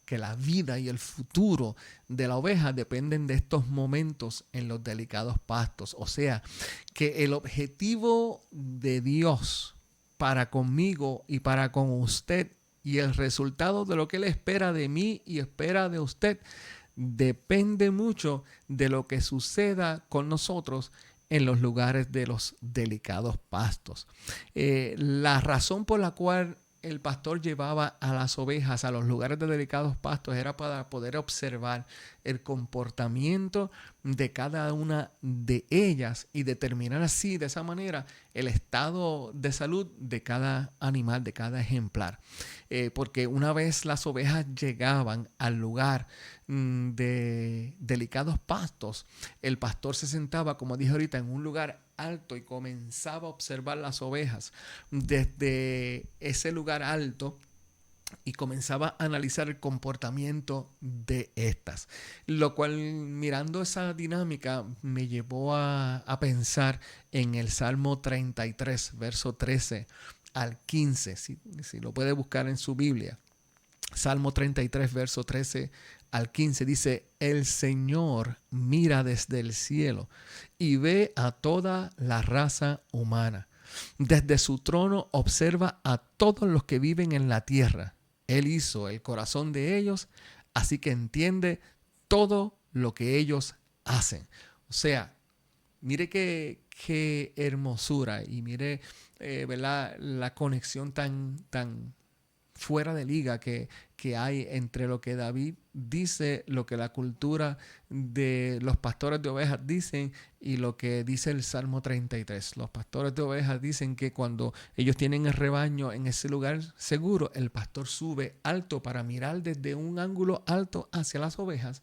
Speaker 1: que la vida y el futuro de la oveja dependen de estos momentos en los delicados pastos. O sea, que el objetivo de Dios para conmigo y para con usted y el resultado de lo que Él espera de mí y espera de usted depende mucho de lo que suceda con nosotros en los lugares de los delicados pastos. La razón por la cual el pastor llevaba a las ovejas a los lugares de delicados pastos era para poder observar el comportamiento de cada una de ellas y determinar así, de esa manera, el estado de salud de cada animal, de cada ejemplar. Porque una vez las ovejas llegaban al lugar de delicados pastos, el pastor se sentaba, como dije ahorita, en un lugar alto y comenzaba a observar las ovejas desde ese lugar alto y comenzaba a analizar el comportamiento de estas, lo cual, mirando esa dinámica, me llevó a pensar en el Salmo 33, verso 13 al 15, si lo puede buscar en su Biblia. Salmo 33, verso 13 al 15 dice: el Señor mira desde el cielo y ve a toda la raza humana. Desde su trono observa a todos los que viven en la tierra. Él hizo el corazón de ellos, así que entiende todo lo que ellos hacen. O sea, mire qué hermosura y mire, ¿verdad?, la conexión tan fuera de liga que hay entre lo que David dice, lo que la cultura de los pastores de ovejas dicen y lo que dice el Salmo 33. Los pastores de ovejas dicen que cuando ellos tienen el rebaño en ese lugar seguro, el pastor sube alto para mirar desde un ángulo alto hacia las ovejas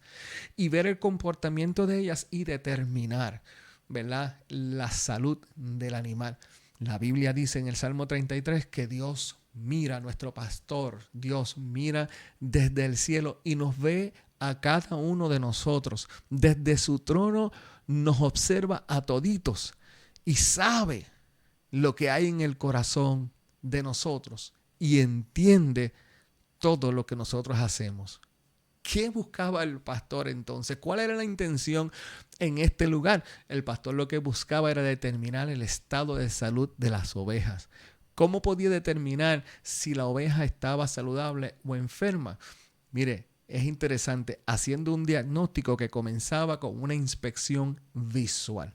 Speaker 1: y ver el comportamiento de ellas y determinar, ¿verdad?, la salud del animal. La Biblia dice en el Salmo 33 que Dios mira, nuestro pastor, Dios mira desde el cielo y nos ve a cada uno de nosotros. Desde su trono nos observa a toditos y sabe lo que hay en el corazón de nosotros y entiende todo lo que nosotros hacemos. ¿Qué buscaba el pastor entonces? ¿Cuál era la intención en este lugar? El pastor lo que buscaba era determinar el estado de salud de las ovejas. ¿Cómo podía determinar si la oveja estaba saludable o enferma? Mire, es interesante, haciendo un diagnóstico que comenzaba con una inspección visual.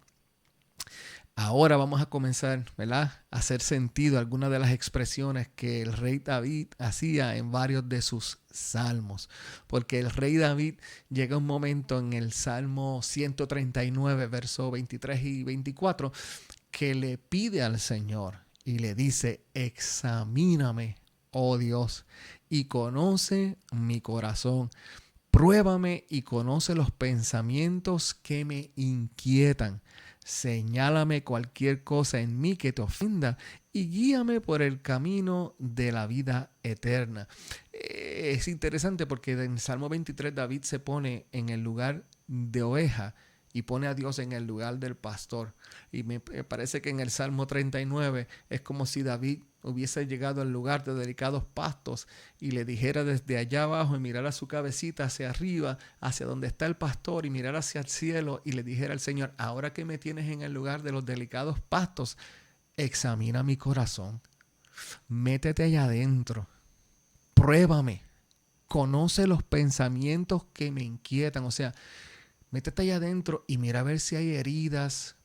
Speaker 1: Ahora vamos a comenzar, ¿verdad?, a hacer sentido algunas de las expresiones que el rey David hacía en varios de sus salmos. Porque el rey David llega un momento en el Salmo 139, versos 23 y 24, que le pide al Señor y le dice: examíname, oh Dios, y conoce mi corazón. Pruébame y conoce los pensamientos que me inquietan. Señálame cualquier cosa en mí que te ofenda y guíame por el camino de la vida eterna. Es interesante porque en Salmo 23 David se pone en el lugar de oveja y pone a Dios en el lugar del pastor. Y me parece que en el Salmo 39 es como si David hubiese llegado al lugar de delicados pastos y le dijera desde allá abajo y mirara su cabecita hacia arriba, hacia donde está el pastor, y mirar hacia el cielo y le dijera al Señor: ahora que me tienes en el lugar de los delicados pastos, examina mi corazón, métete allá adentro, pruébame, conoce los pensamientos que me inquietan. O sea, métete allá adentro y mira a ver si hay heridas,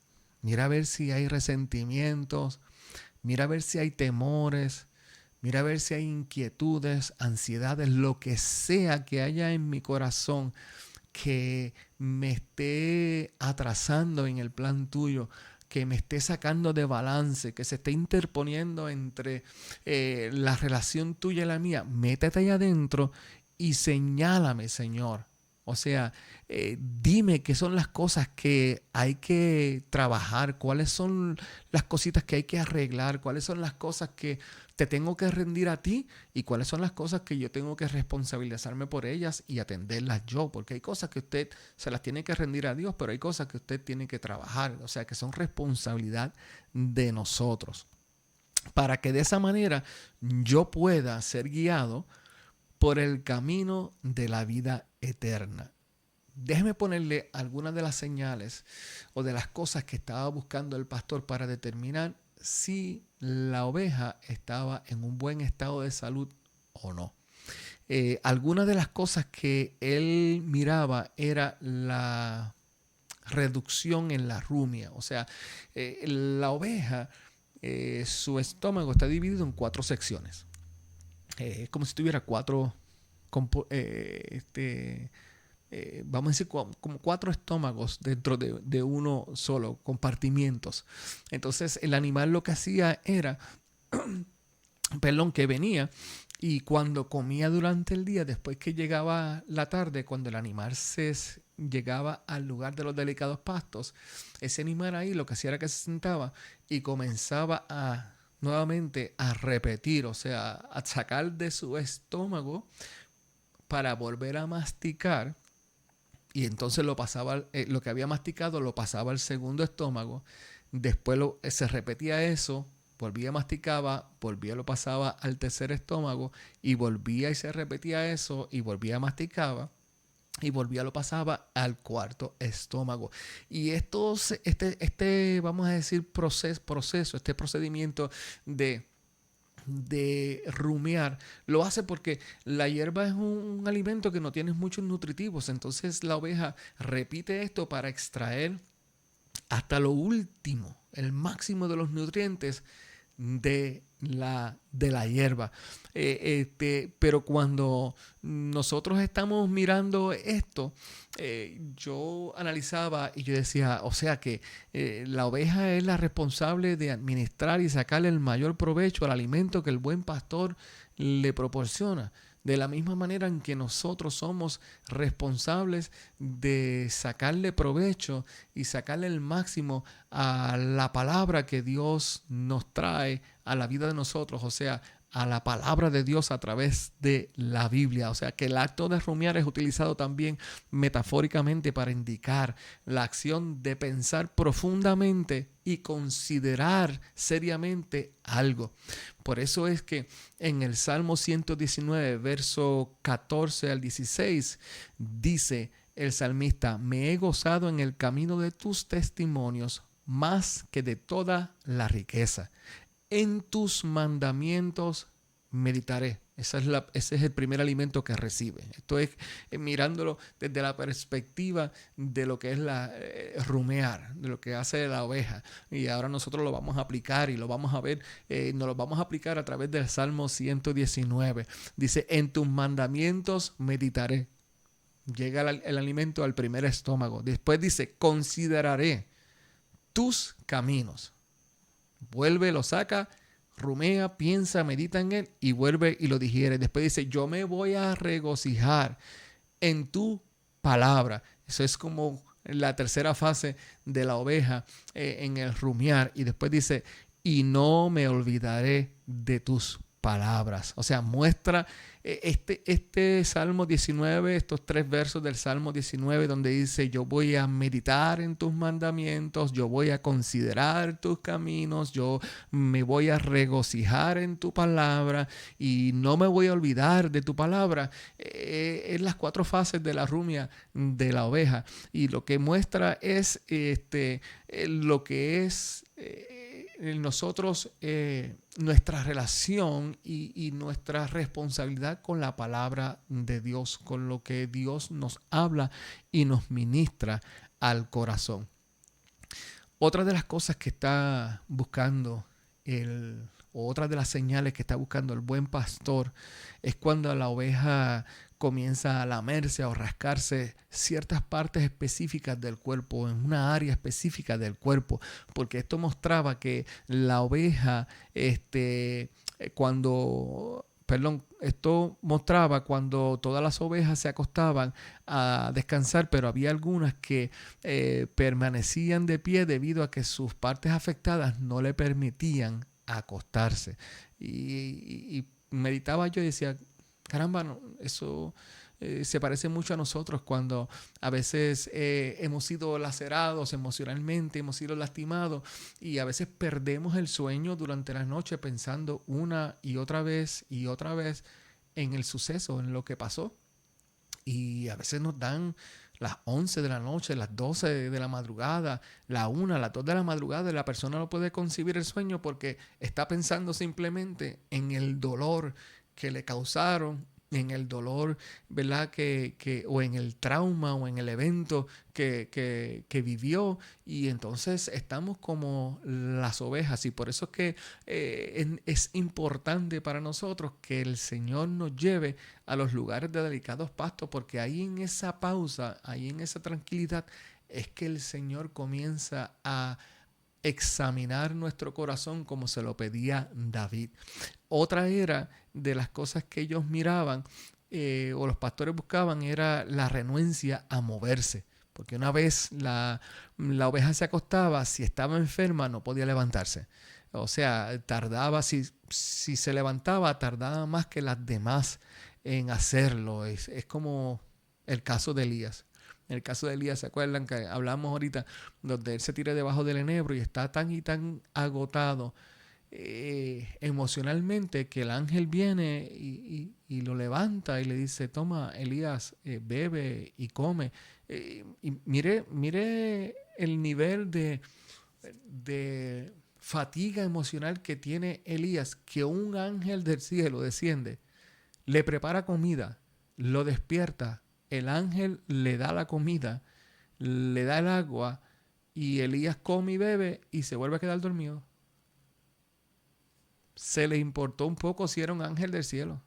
Speaker 1: mira a ver si hay resentimientos, mira a ver si hay temores, mira a ver si hay inquietudes, ansiedades, lo que sea que haya en mi corazón que me esté atrasando en el plan tuyo, que me esté sacando de balance, que se esté interponiendo entre la relación tuya y la mía. Métete allá adentro y señálame, Señor. O sea, dime qué son las cosas que hay que trabajar, cuáles son las cositas que hay que arreglar, cuáles son las cosas que te tengo que rendir a ti y cuáles son las cosas que yo tengo que responsabilizarme por ellas y atenderlas yo, porque hay cosas que usted se las tiene que rendir a Dios, pero hay cosas que usted tiene que trabajar, o sea, que son responsabilidad de nosotros, para que de esa manera yo pueda ser guiado por el camino de la vida eterna. Déjeme ponerle algunas de las señales o de las cosas que estaba buscando el pastor para determinar si la oveja estaba en un buen estado de salud o no. Algunas de las cosas que él miraba era la reducción en la rumia. O sea, la oveja, su estómago está dividido en 4 secciones. Es como si tuviera 4 vamos a decir como 4 estómagos dentro de uno solo, compartimientos. Entonces el animal lo que hacía era, que venía y cuando comía durante el día, después que llegaba la tarde, cuando el animal llegaba al lugar de los delicados pastos, ese animal ahí lo que hacía era que se sentaba y comenzaba nuevamente a repetir, o sea, a sacar de su estómago para volver a masticar. Y entonces lo pasaba, lo que había masticado lo pasaba al segundo estómago. Después se repetía eso, volvía, masticaba, volvía, lo pasaba al tercer estómago y volvía y se repetía eso y volvía, masticaba y volvía, lo pasaba al cuarto estómago. Y vamos a decir, proceso, este procedimiento de rumiar, lo hace porque la hierba es un alimento que no tiene muchos nutritivos. Entonces la oveja repite esto para extraer hasta lo último, el máximo de los nutrientes de la hierba. Pero cuando nosotros estamos mirando esto, yo analizaba y yo decía, o sea que la oveja es la responsable de administrar y sacarle el mayor provecho al alimento que el buen pastor le proporciona. De la misma manera en que nosotros somos responsables de sacarle provecho y sacarle el máximo a la palabra que Dios nos trae a la vida de nosotros, o sea, a la palabra de Dios a través de la Biblia. O sea que el acto de rumiar es utilizado también metafóricamente para indicar la acción de pensar profundamente y considerar seriamente algo. Por eso es que en el Salmo 119, verso 14 al 16, dice el salmista: me he gozado en el camino de tus testimonios más que de toda la riqueza. En tus mandamientos meditaré. Ese es el primer alimento que recibe. Esto es mirándolo desde la perspectiva de lo que es rumear, de lo que hace la oveja. Y ahora nosotros lo vamos a aplicar y lo vamos a ver, nos lo vamos a aplicar a través del Salmo 119. Dice: en tus mandamientos meditaré. Llega el alimento al primer estómago. Después dice: consideraré tus caminos. Vuelve, lo saca, rumea, piensa, medita en él y vuelve y lo digiere. Después dice: yo me voy a regocijar en tu palabra. Eso es como la tercera fase de la oveja en el rumiar. Y después dice: y no me olvidaré de tus palabras. O sea, muestra este Salmo 19, estos 3 versos del Salmo 19, donde dice: yo voy a meditar en tus mandamientos, yo voy a considerar tus caminos, yo me voy a regocijar en tu palabra y no me voy a olvidar de tu palabra. Es las 4 fases de la rumia de la oveja, y lo que muestra es lo que es nosotros, nuestra relación y nuestra responsabilidad con la palabra de Dios, con lo que Dios nos habla y nos ministra al corazón. Otra de las cosas que está buscando otra de las señales que está buscando el buen pastor es cuando la oveja comienza a lamerse o rascarse ciertas partes específicas del cuerpo, en una área específica del cuerpo, porque esto mostraba que la oveja, esto mostraba cuando todas las ovejas se acostaban a descansar, pero había algunas que permanecían de pie debido a que sus partes afectadas no le permitían acostarse. Y meditaba yo y decía: caramba, no, eso se parece mucho a nosotros cuando a veces hemos sido lacerados emocionalmente, hemos sido lastimados y a veces perdemos el sueño durante la noche pensando una y otra vez en el suceso, en lo que pasó. Y a veces nos dan las 11 de la noche, las 12 de la madrugada, la 1, las 2 de la madrugada, y la persona no puede concebir el sueño porque está pensando simplemente en el dolor que le causaron, en el dolor, ¿verdad? O en el trauma o en el evento que vivió. Y entonces estamos como las ovejas. Y por eso es que es importante para nosotros que el Señor nos lleve a los lugares de delicados pastos, porque ahí en esa pausa, ahí en esa tranquilidad, es que el Señor comienza a examinar nuestro corazón como se lo pedía David. Otra era de las cosas que ellos miraban o los pastores buscaban era la renuencia a moverse. Porque una vez la oveja se acostaba, si estaba enferma no podía levantarse. O sea, tardaba, si se levantaba, tardaba más que las demás en hacerlo. Es como el caso de Elías. En el caso de Elías, ¿se acuerdan que hablamos ahorita? Donde él se tira debajo del enebro y está tan y tan agotado emocionalmente que el ángel viene y lo levanta y le dice, toma Elías, bebe y come. Y mire el nivel de fatiga emocional que tiene Elías, que un ángel del cielo desciende, le prepara comida, lo despierta, el ángel le da la comida, le da el agua y Elías come y bebe y se vuelve a quedar dormido. Se le importó un poco si era un ángel del cielo.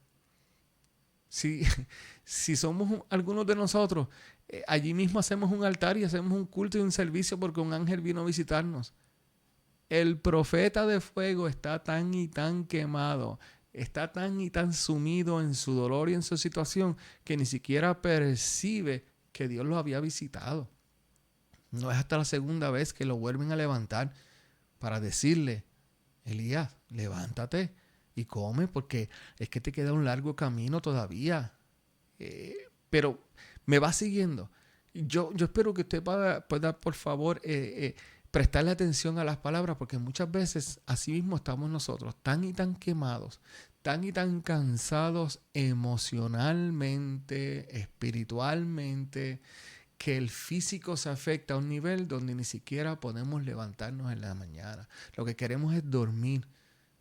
Speaker 1: Si somos algunos de nosotros, allí mismo hacemos un altar y hacemos un culto y un servicio porque un ángel vino a visitarnos. El profeta de fuego está tan y tan quemado, está tan y tan sumido en su dolor y en su situación que ni siquiera percibe que Dios lo había visitado. No es hasta la segunda vez que lo vuelven a levantar para decirle, Elías, levántate y come porque es que te queda un largo camino todavía. Pero me va siguiendo. Yo espero que usted pueda por favor, prestarle atención a las palabras, porque muchas veces así mismo estamos nosotros, tan y tan quemados, tan y tan cansados emocionalmente, espiritualmente, que el físico se afecta a un nivel donde ni siquiera podemos levantarnos en la mañana. Lo que queremos es dormir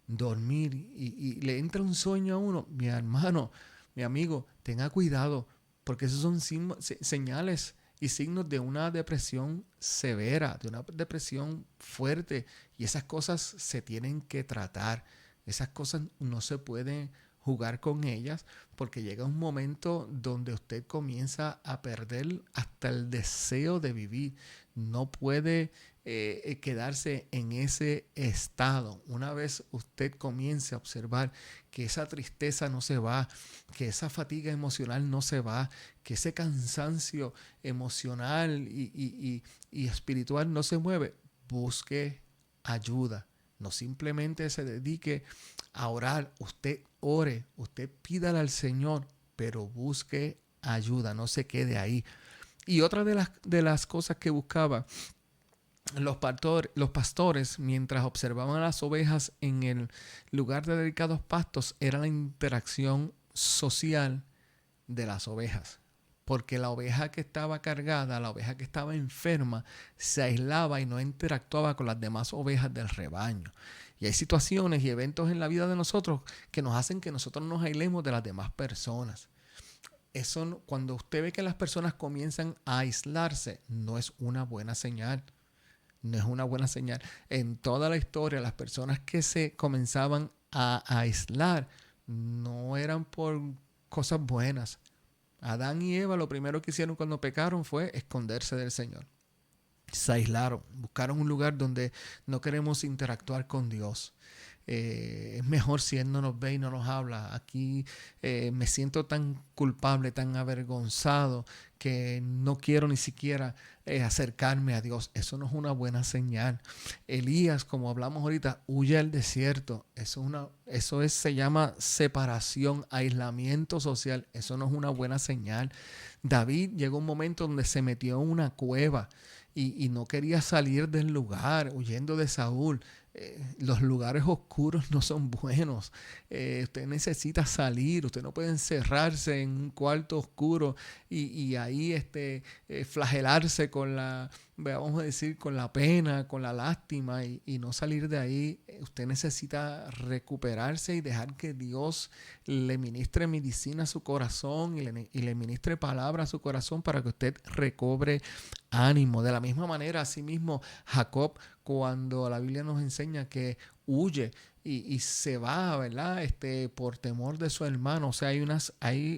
Speaker 1: y le entra un sueño a uno. Mi hermano, mi amigo, tenga cuidado, porque esos son señales y signos de una depresión severa, de una depresión fuerte, y esas cosas se tienen que tratar. Esas cosas no se pueden jugar con ellas, porque llega un momento donde usted comienza a perder hasta el deseo de vivir. No puede quedarse en ese estado. Una vez usted comience a observar que esa tristeza no se va, que esa fatiga emocional no se va, que ese cansancio emocional y espiritual no se mueve, busque ayuda. No simplemente se dedique a orar. Usted ore, usted pídale al Señor, pero busque ayuda, no se quede ahí. Y otra de las cosas que buscaba los pastores mientras observaban a las ovejas en el lugar de delicados pastos era la interacción social de las ovejas. Porque la oveja que estaba cargada, la oveja que estaba enferma, se aislaba y no interactuaba con las demás ovejas del rebaño. Y hay situaciones y eventos en la vida de nosotros que nos hacen que nosotros nos aislemos de las demás personas. Eso, cuando usted ve que las personas comienzan a aislarse, no es una buena señal. No es una buena señal. En toda la historia, las personas que se comenzaban a aislar no eran por cosas buenas. Adán y Eva lo primero que hicieron cuando pecaron fue esconderse del Señor. Se aislaron, buscaron un lugar donde no queremos interactuar con Dios. Es mejor si Él no nos ve y no nos habla. Aquí me siento tan culpable, tan avergonzado, que no quiero ni siquiera acercarme a Dios. Eso no es una buena señal. Elías, como hablamos ahorita, huye al desierto. Se llama separación, aislamiento social. Eso no es una buena señal. David llegó un momento donde se metió en una cueva y no quería salir del lugar, huyendo de Saúl. Los lugares oscuros no son buenos. Usted necesita salir. Usted no puede encerrarse en un cuarto oscuro y ahí flagelarse con vamos a decir, con la pena, con la lástima y no salir de ahí. Usted necesita recuperarse y dejar que Dios le ministre medicina a su corazón y le ministre palabra a su corazón para que usted recobre ánimo. De la misma manera, asimismo, Jacob, cuando la Biblia nos enseña que huye y se va, ¿verdad? Por temor de su hermano. O sea,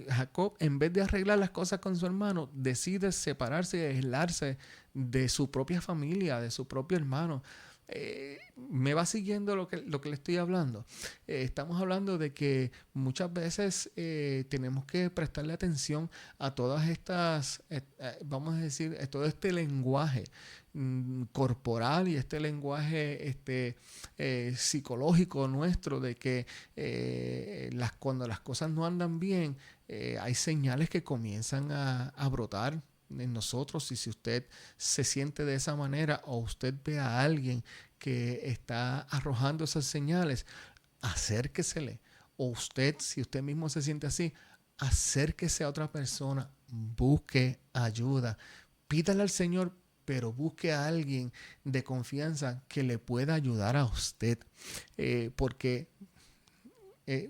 Speaker 1: Jacob, en vez de arreglar las cosas con su hermano, decide separarse y aislarse de su propia familia, de su propio hermano. ¿Me va siguiendo lo que le estoy hablando? Estamos hablando de que muchas veces tenemos que prestarle atención a todas estas, vamos a decir, todo este lenguaje corporal y este lenguaje psicológico nuestro de que cuando las cosas no andan bien, hay señales que comienzan a brotar en nosotros. Y si usted se siente de esa manera o usted ve a alguien que está arrojando esas señales, acérquesele. O usted, si usted mismo se siente así, acérquese a otra persona, busque ayuda, pídale al Señor, pero busque a alguien de confianza que le pueda ayudar a usted. Porque,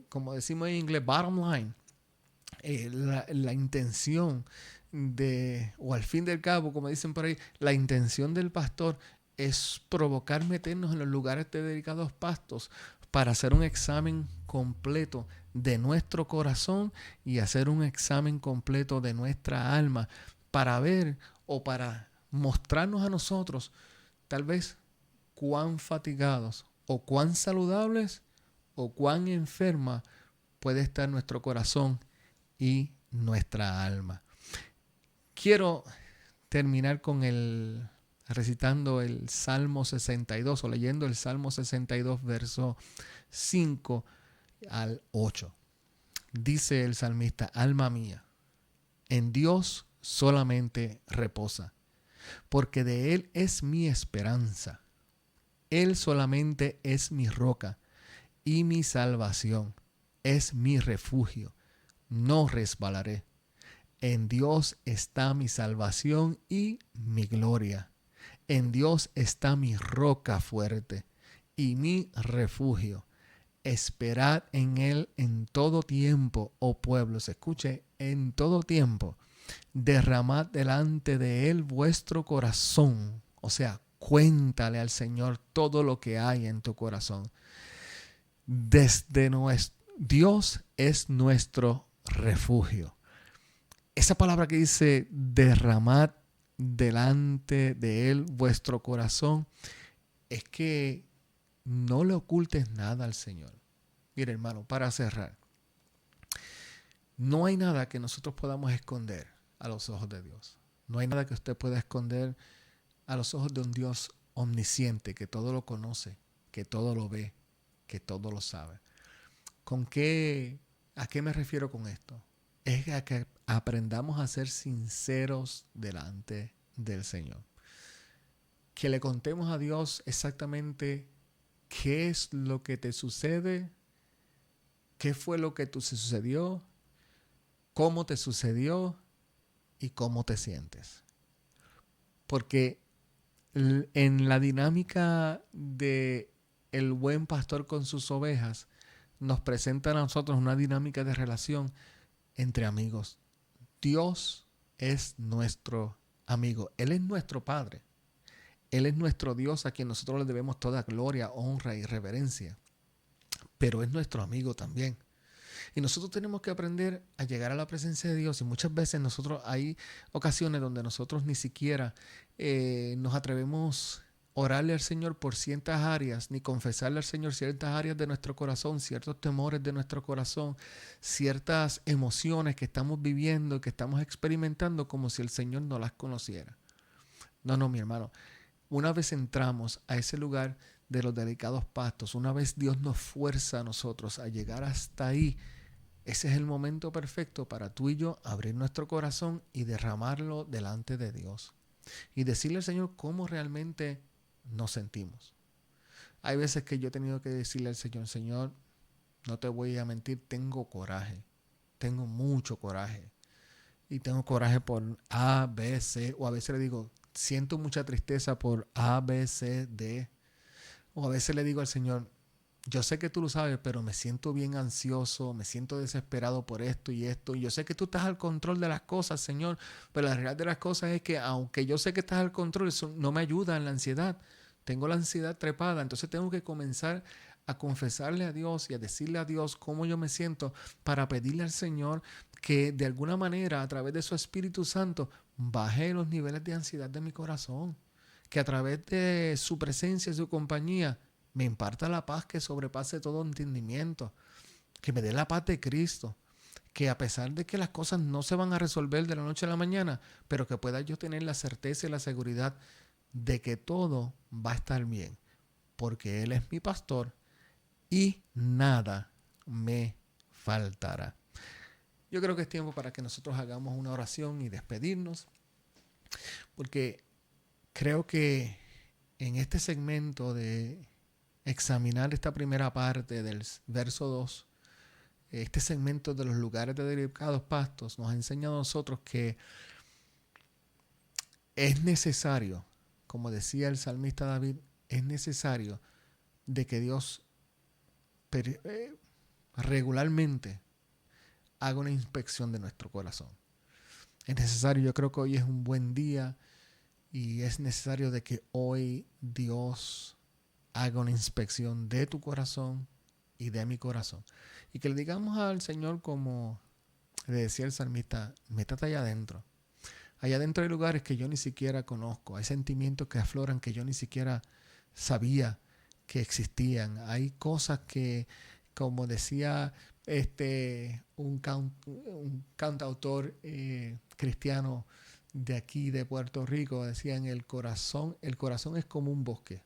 Speaker 1: como decimos en inglés, bottom line, la intención o al fin del cabo, como dicen por ahí, la intención del pastor es provocar meternos en los lugares de delicados pastos para hacer un examen completo de nuestro corazón y hacer un examen completo de nuestra alma para ver o para mostrarnos a nosotros tal vez cuán fatigados o cuán saludables o cuán enferma puede estar nuestro corazón y nuestra alma. Quiero terminar recitando el Salmo 62 o leyendo el Salmo 62, verso 5 al 8. Dice el salmista: alma mía, en Dios solamente reposa, porque de Él es mi esperanza. Él solamente es mi roca y mi salvación, es mi refugio, no resbalaré. En Dios está mi salvación y mi gloria. En Dios está mi roca fuerte y mi refugio. Esperad en Él en todo tiempo, oh pueblos. Escuche, en todo tiempo. Derramad delante de Él vuestro corazón. O sea, cuéntale al Señor todo lo que hay en tu corazón. Dios es nuestro refugio. Esa palabra que dice derramad delante de Él vuestro corazón, es que no le ocultes nada al Señor. Mire, hermano, para cerrar, no hay nada que nosotros podamos esconder a los ojos de Dios. No hay nada que usted pueda esconder a los ojos de un Dios omnisciente, que todo lo conoce, que todo lo ve, que todo lo sabe. ¿A qué me refiero con esto? Es a que aprendamos a ser sinceros delante del Señor. Que le contemos a Dios exactamente qué es lo que te sucede, qué fue lo que te sucedió, cómo te sucedió y cómo te sientes. Porque en la dinámica de el buen pastor con sus ovejas, nos presenta a nosotros una dinámica de relación entre amigos. Dios es nuestro amigo. Él es nuestro Padre. Él es nuestro Dios a quien nosotros le debemos toda gloria, honra y reverencia. Pero es nuestro amigo también. Y nosotros tenemos que aprender a llegar a la presencia de Dios. Y muchas veces hay ocasiones donde nosotros ni siquiera nos atrevemos a orarle al Señor por ciertas áreas, ni confesarle al Señor ciertas áreas de nuestro corazón, ciertos temores de nuestro corazón, ciertas emociones que estamos viviendo, que estamos experimentando, como si el Señor no las conociera. No, mi hermano. Una vez entramos a ese lugar de los delicados pastos, una vez Dios nos fuerza a nosotros a llegar hasta ahí, ese es el momento perfecto para tú y yo abrir nuestro corazón y derramarlo delante de Dios. Y decirle al Señor cómo realmente nos sentimos. Hay veces que yo he tenido que decirle al Señor, Señor, no te voy a mentir, tengo coraje, tengo mucho coraje. Y tengo coraje por A, B, C, o a veces le digo, siento mucha tristeza por A, B, C, D. O a veces le digo al Señor, yo sé que tú lo sabes, pero me siento bien ansioso, me siento desesperado por esto y esto. Y yo sé que tú estás al control de las cosas, Señor, pero la realidad de las cosas es que aunque yo sé que estás al control, eso no me ayuda en la ansiedad. Tengo la ansiedad trepada, entonces tengo que comenzar a confesarle a Dios y a decirle a Dios cómo yo me siento para pedirle al Señor que de alguna manera a través de su Espíritu Santo baje los niveles de ansiedad de mi corazón, que a través de su presencia y su compañía me imparta la paz que sobrepase todo entendimiento, que me dé la paz de Cristo, que a pesar de que las cosas no se van a resolver de la noche a la mañana, pero que pueda yo tener la certeza y la seguridad de que todo va a estar bien, porque Él es mi pastor y nada me faltará. Yo creo que es tiempo para que nosotros hagamos una oración y despedirnos, porque creo que en este segmento de examinar esta primera parte del verso 2, este segmento de los lugares de delicados pastos nos ha enseñado a nosotros que es necesario, como decía el salmista David, es necesario de que Dios regularmente haga una inspección de nuestro corazón. Es necesario, yo creo que hoy es un buen día y es necesario de que hoy Dios haga una inspección de tu corazón y de mi corazón. Y que le digamos al Señor, como le decía el salmista, métate allá adentro. Allá adentro hay lugares que yo ni siquiera conozco. Hay sentimientos que afloran que yo ni siquiera sabía que existían. Hay cosas que, como decía un cantautor cristiano de aquí, de Puerto Rico, decían, el corazón es como un bosque.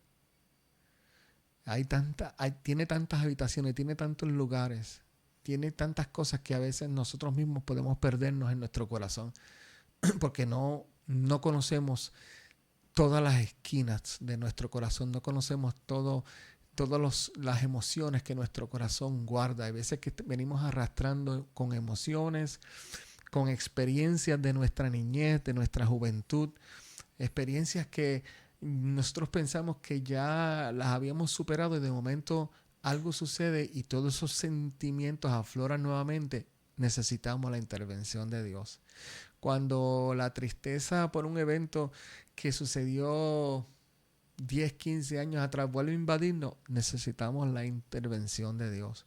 Speaker 1: Tiene tantas habitaciones, tiene tantos lugares, tiene tantas cosas que a veces nosotros mismos podemos perdernos en nuestro corazón porque no conocemos todas las esquinas de nuestro corazón, no conocemos todas las emociones que nuestro corazón guarda. Hay veces que venimos arrastrando con emociones, con experiencias de nuestra niñez, de nuestra juventud, experiencias que nosotros pensamos que ya las habíamos superado y de momento algo sucede y todos esos sentimientos afloran nuevamente. Necesitamos la intervención de Dios. Cuando la tristeza por un evento que sucedió 10, 15 años atrás vuelve a invadirnos, necesitamos la intervención de Dios.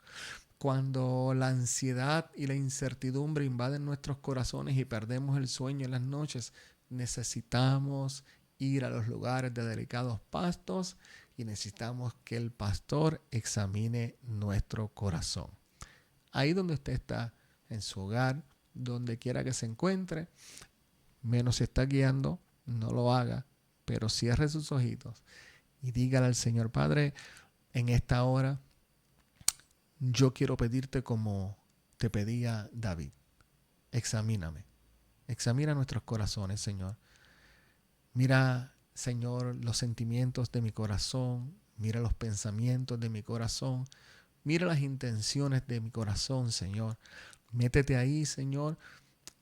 Speaker 1: Cuando la ansiedad y la incertidumbre invaden nuestros corazones y perdemos el sueño en las noches, necesitamos ir a los lugares de delicados pastos y necesitamos que el pastor examine nuestro corazón. Ahí donde usted está, en su hogar, donde quiera que se encuentre, menos se está guiando, no lo haga, pero cierre sus ojitos y dígale al Señor: Padre, en esta hora yo quiero pedirte como te pedía David. Examíname. Examina nuestros corazones, Señor. Mira, Señor, los sentimientos de mi corazón. Mira los pensamientos de mi corazón. Mira las intenciones de mi corazón, Señor. Métete ahí, Señor,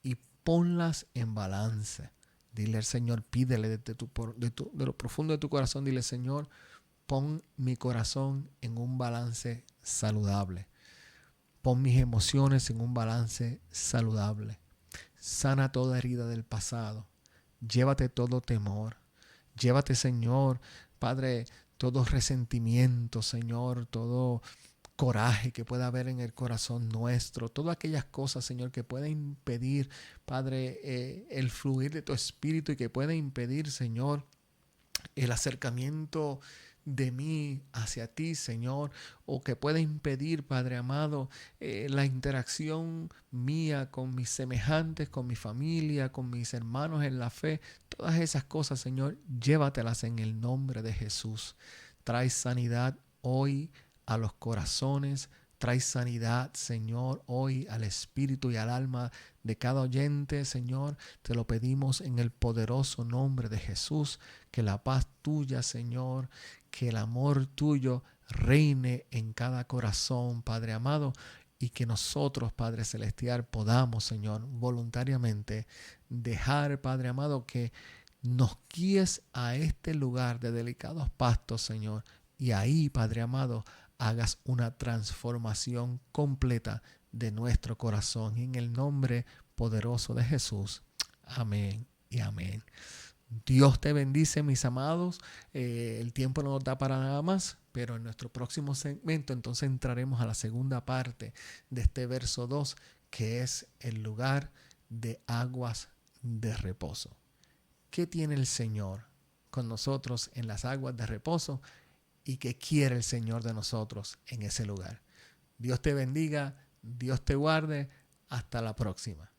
Speaker 1: y ponlas en balance. Dile al Señor, pídele de lo profundo de tu corazón, dile: Señor, pon mi corazón en un balance saludable. Pon mis emociones en un balance saludable. Sana toda herida del pasado. Llévate todo temor. Llévate, Señor, Padre, todo resentimiento, Señor, todo coraje que pueda haber en el corazón nuestro, todas aquellas cosas, Señor, que pueden impedir, Padre, el fluir de tu espíritu y que pueden impedir, Señor, el acercamiento de mí hacia ti, Señor, o que pueda impedir, Padre amado, la interacción mía con mis semejantes, con mi familia, con mis hermanos en la fe. Todas esas cosas, Señor, llévatelas en el nombre de Jesús. Trae sanidad hoy a los corazones, Trae sanidad, Señor, hoy al espíritu y al alma de cada oyente, Señor. Te lo pedimos en el poderoso nombre de Jesús. Que la paz tuya, Señor, que el amor tuyo reine en cada corazón, Padre amado. Y que nosotros, Padre Celestial, podamos, Señor, voluntariamente dejar, Padre amado, que nos guíes a este lugar de delicados pastos, Señor. Y ahí, Padre amado, hagas una transformación completa de nuestro corazón. En el nombre poderoso de Jesús. Amén y amén. Dios te bendice, mis amados. El tiempo no nos da para nada más, pero en nuestro próximo segmento entonces entraremos a la segunda parte de este verso 2, que es el lugar de aguas de reposo. ¿Qué tiene el Señor con nosotros en las aguas de reposo? ¿Y qué quiere el Señor de nosotros en ese lugar? Dios te bendiga, Dios te guarde. Hasta la próxima.